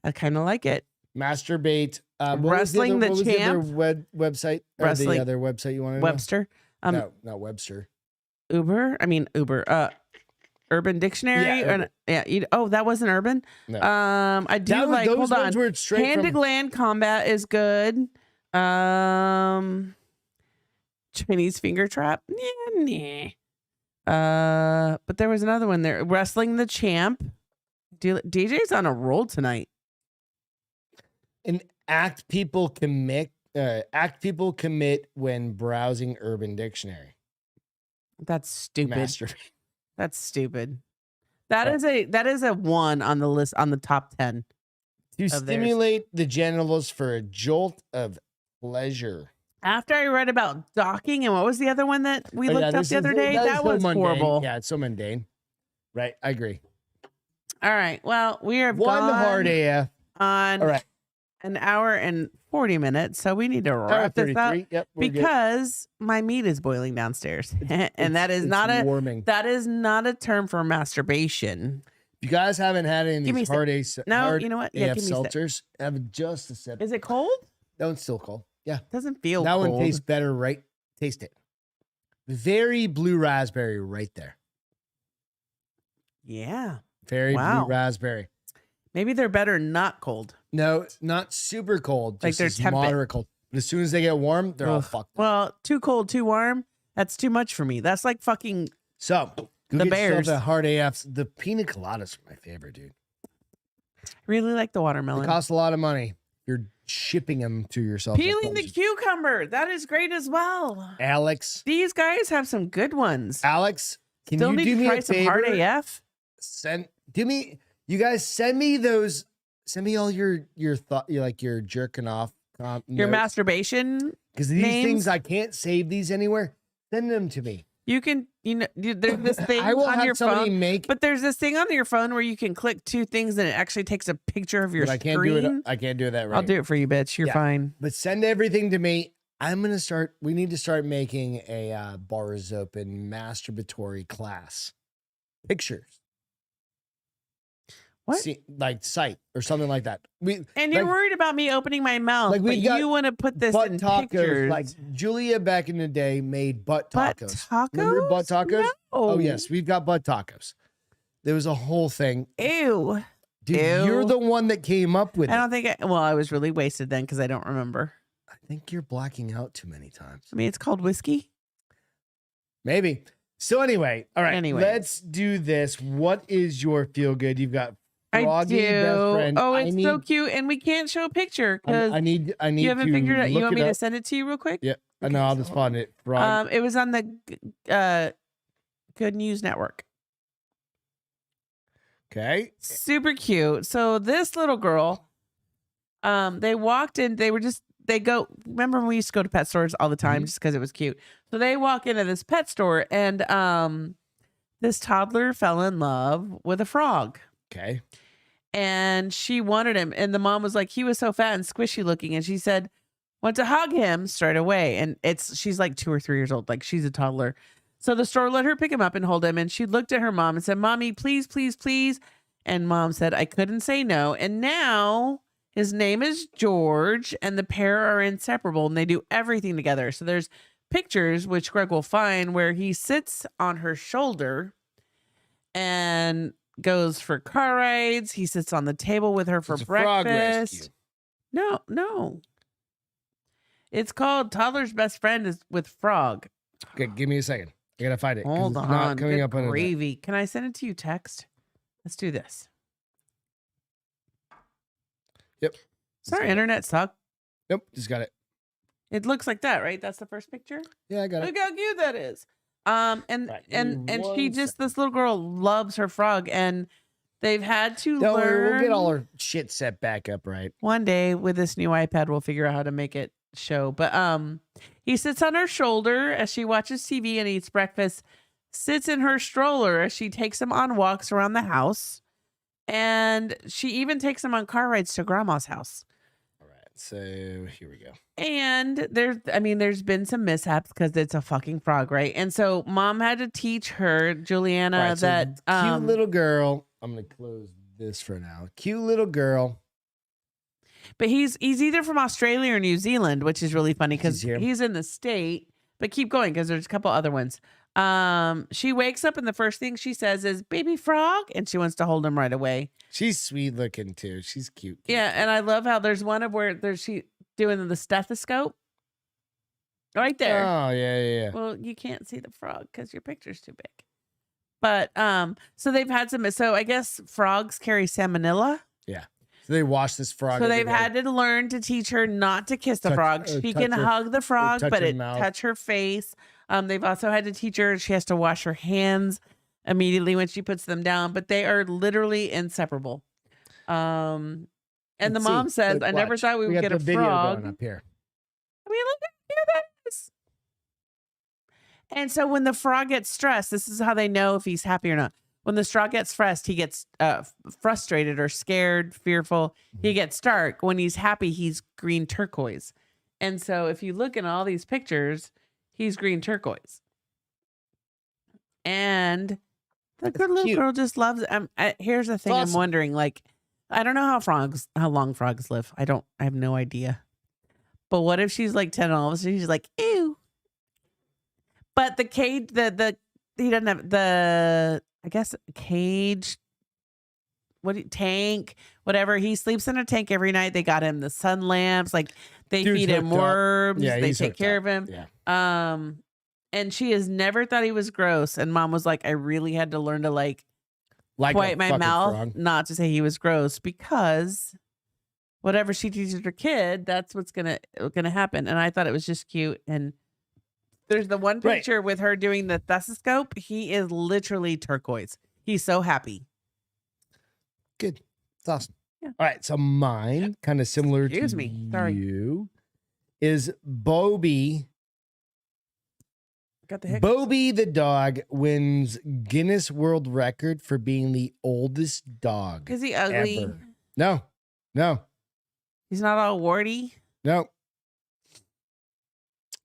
I kind of like it. Masturbate. Wrestling the champ. The other website? Wrestling. The other website you wanted to Webster. No, not Webster. Uber. Urban Dictionary. That wasn't Urban. No. I do like. Hold on. Hand to gland combat is good. Chinese finger trap. But there was another one there. Wrestling the champ. DJ's on a roll tonight. An act people commit when browsing Urban Dictionary. That's stupid. Masturbate. That's stupid. That is a 1 on the list on the top 10. To stimulate the genitals for a jolt of pleasure. After I read about docking and what was the other one that we looked up the other day? That was horrible. Yeah, it's so mundane. Right, I agree. All right. Well, we are one hard AF on an hour and 40 minutes, so we need to wrap this up because my meat is boiling downstairs, and that is not a term for masturbation. If you guys haven't had any of these hard AF, you know what? Yeah, AF seltzers, have just a sip. Is it cold? That one's still cold. Yeah, doesn't feel. That cold. one tastes better, right? Taste it. Very blue raspberry, right there. Yeah. Very blue raspberry. Maybe they're better not cold. No, not super cold. Like they're moderate cold. But as soon as they get warm, they're all fucked up. Well, too cold, too warm. That's too much for me. That's like fucking. So the Bears. The hard AFs. The pina coladas are my favorite, dude. I really like the watermelon. They cost a lot of money. You're shipping them to yourself. Peeling the cucumber. That is great as well. Alex. These guys have some good ones. Alex, can Still you need do to me try a some favor? hard AF? You guys send me those. Send me all your thought, your jerking off. Your masturbation. Because these things, I can't save these anywhere. Send them to me. You can, there's this thing I will on have your somebody phone, make. but there's this thing on your phone where you can click 2 things and it actually takes a picture of your I screen. I can't do that right. I'll do it for you, bitch. You're fine. But send everything to me. We need to start making a Bars Open masturbatory class. Pictures. What? Like site or something like that. You're worried about me opening my mouth, but you want to put this in tacos, pictures. Like Julia back in the day made butt tacos. Butt tacos? Remember butt tacos? No. Oh yes, we've got butt tacos. There was a whole thing. Ew. Dude, you're the one that came up with it. I don't think I was really wasted then because I don't remember. I think you're blacking out too many times. I mean, it's called whiskey. Maybe. So anyway, all right. Let's do this. What is your feel good? You've got Froggy, best friend. Oh, it's so cute, and we can't show a picture because I need. You haven't figured it out. You want me to send it to you real quick? Yeah. Okay, no, I'll just find it. It was on the Good News Network. Okay. Super cute. So this little girl, they walked in. Remember when we used to go to pet stores all the time just because it was cute. So they walk into this pet store, and this toddler fell in love with a frog. Okay. And she wanted him. And the mom was like, he was so fat and squishy looking. And she said, want to hug him straight away. And she's like 2 or 3 years old. Like she's a toddler. So the store let her pick him up and hold him. And she looked at her mom and said, Mommy, please, please, please. And mom said, I couldn't say no. And now His name is George, and the pair are inseparable, and they do everything together. So there's pictures, which Greg will find, where he sits on her shoulder and goes for car rides. He sits on the table with her for breakfast. No. It's called Toddler's Best Friend is with Frog. Okay, give me a second. I gotta find it. Hold on. Not coming up on gravy. Can I send it to you text? Let's do this. Yep. Does our internet suck? Nope, just got it. It looks like that, right? That's the first picture? Yeah, I got it. Look how cute that is. And she just, this little girl loves her frog, and they've had to learn. We'll get all our shit set back up, right? One day with this new iPad, we'll figure out how to make it show. But he sits on her shoulder as she watches TV and eats breakfast, sits in her stroller as she takes him on walks around the house, and she even takes him on car rides to grandma's house. All right, so here we go. And there's been some mishaps because it's a fucking frog, right? And so mom had to teach her, Juliana, right, that cute little girl. I'm gonna close this for now. Cute little girl. But he's either from Australia or New Zealand, which is really funny because he's in the state. But keep going because there's a couple other ones. She wakes up and the first thing she says is "baby frog," and she wants to hold him right away. She's sweet looking too. She's cute. Yeah, and I love how there's one of where she doing the stethoscope right there. Oh yeah. Well, you can't see the frog because your picture's too big. But so they've had some. So I guess frogs carry salmonella. Yeah. So they wash this frog. So they've had to learn to teach her not to kiss the frog. She can hug the frog, but touch her face. They've also had to teach her she has to wash her hands immediately when she puts them down. But they are literally inseparable. And the mom says, "I never thought we would get a frog." Going up here. I mean, look how cute that is. And so when the frog gets stressed, this is how they know if he's happy or not. When the frog gets stressed, he gets frustrated or scared, fearful. He gets dark. When he's happy, he's green turquoise. And so if you look in all these pictures, he's green turquoise. And the good little girl just loves it. Here's the thing I'm wondering, like, I don't know how long frogs live. I have no idea. But what if she's like 10 and all of a sudden she's like, ew. But the cage, he doesn't have the, I guess, cage, tank, whatever. He sleeps in a tank every night. They got him the sun lamps. Like they feed him worms. Yeah, they take care of him. Yeah. And she has never thought he was gross. And mom was like, I really had to learn to like wipe my mouth, frog. Not to say he was gross, because whatever she teaches her kid, that's what's gonna happen. And I thought it was just cute. And there's the one picture with her doing the stethoscope. He is literally turquoise. He's so happy. Good. It's awesome. Yeah. All right. So mine, kind of similar to you, is Bobby. Got the hiccups. Bobby the dog wins Guinness World Record for being the oldest dog. Is he ugly? Ever. No. He's not all warty? No.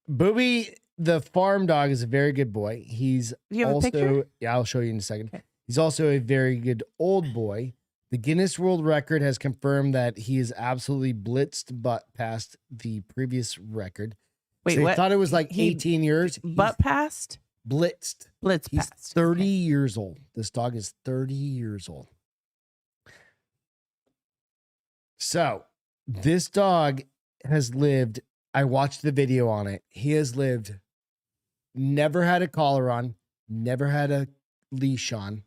Bobby the farm dog is a very good boy. He's also, yeah, I'll show you in a second. Okay. He's also a very good old boy. The Guinness World Record has confirmed that he is absolutely blitzed but past the previous record. Wait, so what? I thought it was like 18 years. But past? Blitzed. He's past. 30 years old. This dog is 30 years old. So this dog has lived, I watched the video on it. He has lived, never had a collar on, never had a leash on.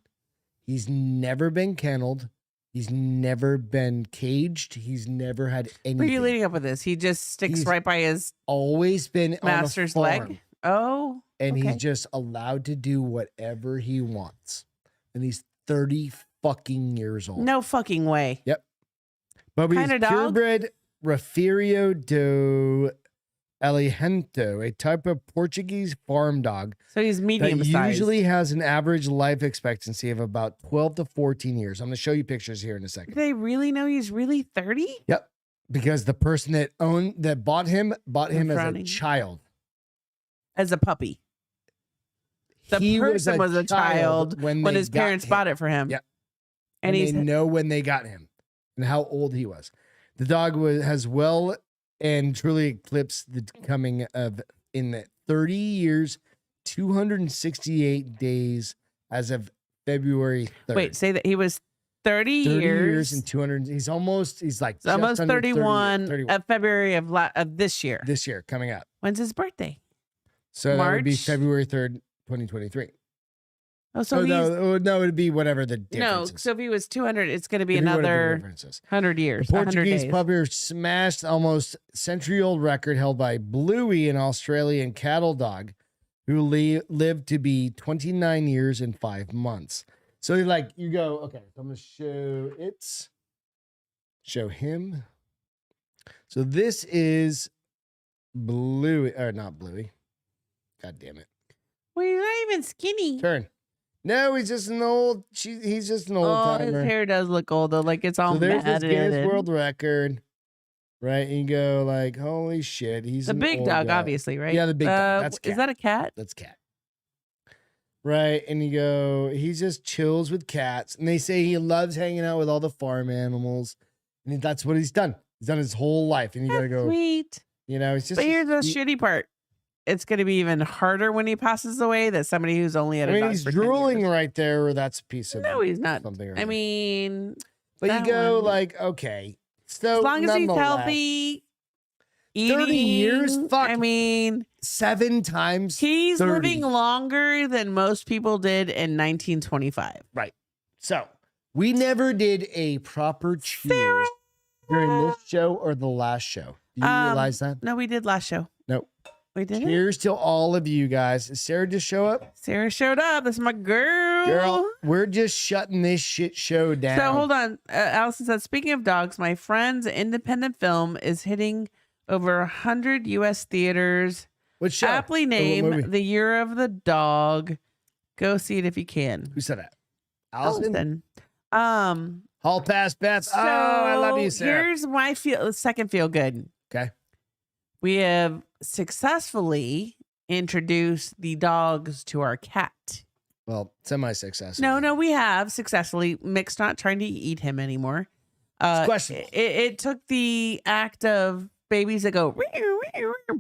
He's never been kenneled. He's never been caged. He's never had anything. Where are you leading up with this? He just sticks right by his always been master's on a farm, leg. Oh, and he's just allowed to do whatever he wants. And he's 30 fucking years old. No fucking way. Yep. But he's purebred Refugio do Alijento, a type of Portuguese farm dog. So he's medium size. Usually has an average life expectancy of about 12 to 14 years. I'm going to show you pictures here in a second. Do they really know he's really 30? Yep. Because the person that bought him as a child. As a puppy. The person was a child when his parents bought it for him. Yep. And they know when they got him and how old he was. The dog has well and truly eclipsed the coming of in the 30 years, 268 days as of February 3rd. Wait, say that he was 30 years and 200. He's almost 31 of February of this year. This year coming up. When's his birthday? So that would be February 3rd, 2023. Oh, so no, it'd be whatever the difference is. So if he was 200, it's going to be another 100 years. The Portuguese puppy smashed almost century-old record held by Bluey, an Australian cattle dog who lived to be 29 years and 5 months. So you go, okay, so I'm going to show him. So this is Bluey, or not Bluey. God damn it. Well, he's not even skinny. Turn. No, he's just an old. He's just an old timer. His hair does look old though, like it's all there's matted. This Guinness World Record, right? And you go like, holy shit, he's the big dog, obviously, right? Yeah, the big dog. That's cat. Is that a cat? That's cat. Right, and you go, he just chills with cats, and they say he loves hanging out with all the farm animals, and that's what he's done. He's done his whole life, and you gotta go. Sweet. It's just. But here's the shitty part. It's going to be even harder when he passes away that somebody who's only at a dog he's for drooling right there, or that's a piece of. No, he's not. Something I mean, but you go like, okay, so as long as he's healthy, eating, 30 years. Fuck. I mean, 7 times. He's 30. living longer than most people did in 1925. Right. So we never did a proper cheers during this show or the last show. Do you realize that? No, we did last show. Nope. We did. Cheers to all of you guys. Did Sarah just show up? Sarah showed up. That's my girl. Girl, we're just shutting this shit show down. So hold on. Allison said, speaking of dogs, my friend's independent film is hitting over 100 U.S. theaters. What show? Aptly named The Year of the Dog. Go see it if you can. Who said that? Allison? Hall Pass Beth. So I love you, Sarah. Here's my second feel good. Okay. We have successfully introduced the dogs to our cat. Well, semi-successfully. No, we have successfully. Mick's not trying to eat him anymore. Question. It took the act of babies that go,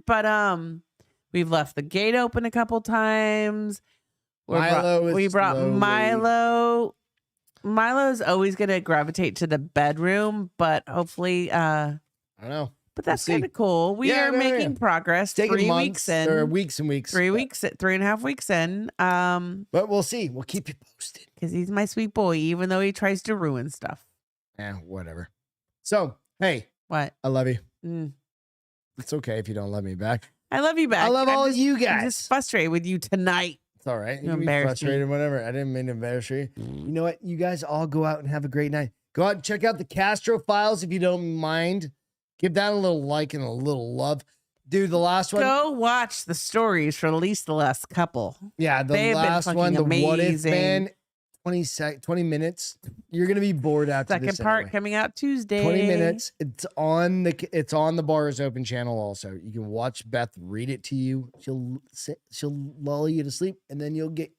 but we've left the gate open a couple times. We brought Milo. Milo's always going to gravitate to the bedroom, but hopefully, I don't know. But that's kind of cool. We are making progress. 3 weeks in. Or weeks and weeks. 3 weeks, 3.5 weeks in. But we'll see. We'll keep you posted. Because he's my sweet boy, even though he tries to ruin stuff. Whatever. So, hey. What? I love you. It's okay if you don't love me back. I love you back. I love all you guys. I'm just frustrated with you tonight. It's all right. You can be frustrated, whatever. I didn't mean to embarrass you. You know what? You guys all go out and have a great night. Go out and check out the Castro Files if you don't mind. Give that a little like and a little love. Dude, the last one. Go watch the stories for at least the last couple. Yeah, the last one, the What If Man, 20 minutes. You're going to be bored after this. Second part coming out Tuesday. 20 minutes. It's on the Bars Open channel also. You can watch Beth read it to you. She'll lull you to sleep, and then you'll get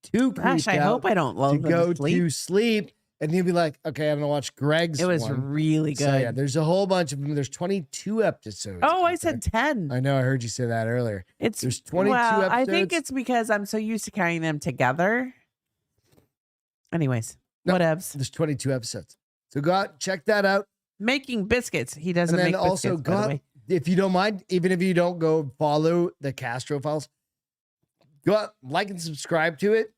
too creeped out. I hope I don't lull to sleep. And you'll be like, okay, I'm going to watch Greg's. It was really good. So, yeah, there's a whole bunch of them. There's 22 episodes. Oh, I said 10. I know. I heard you say that earlier. There's 22 episodes. I think it's because I'm so used to carrying them together. Anyways, whatevs. There's 22 episodes. So go out, check that out. Making biscuits. He doesn't make biscuits, also go out, if you don't mind, even if you don't go follow the Castro Files, go out, like and subscribe to it.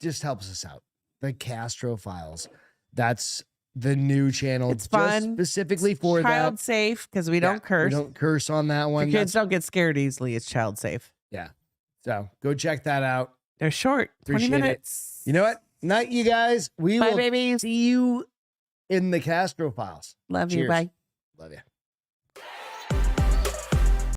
Just helps us out. The Castro Files. That's the new channel. It's fun. Specifically for that. Child safe because we don't curse. We don't curse on that one. The kids don't get scared easily. It's child safe. Yeah. So go check that out. They're short. 20 minutes. You know what? Night, you guys. We will see you in the Castro Files. Love you. Bye. Love you.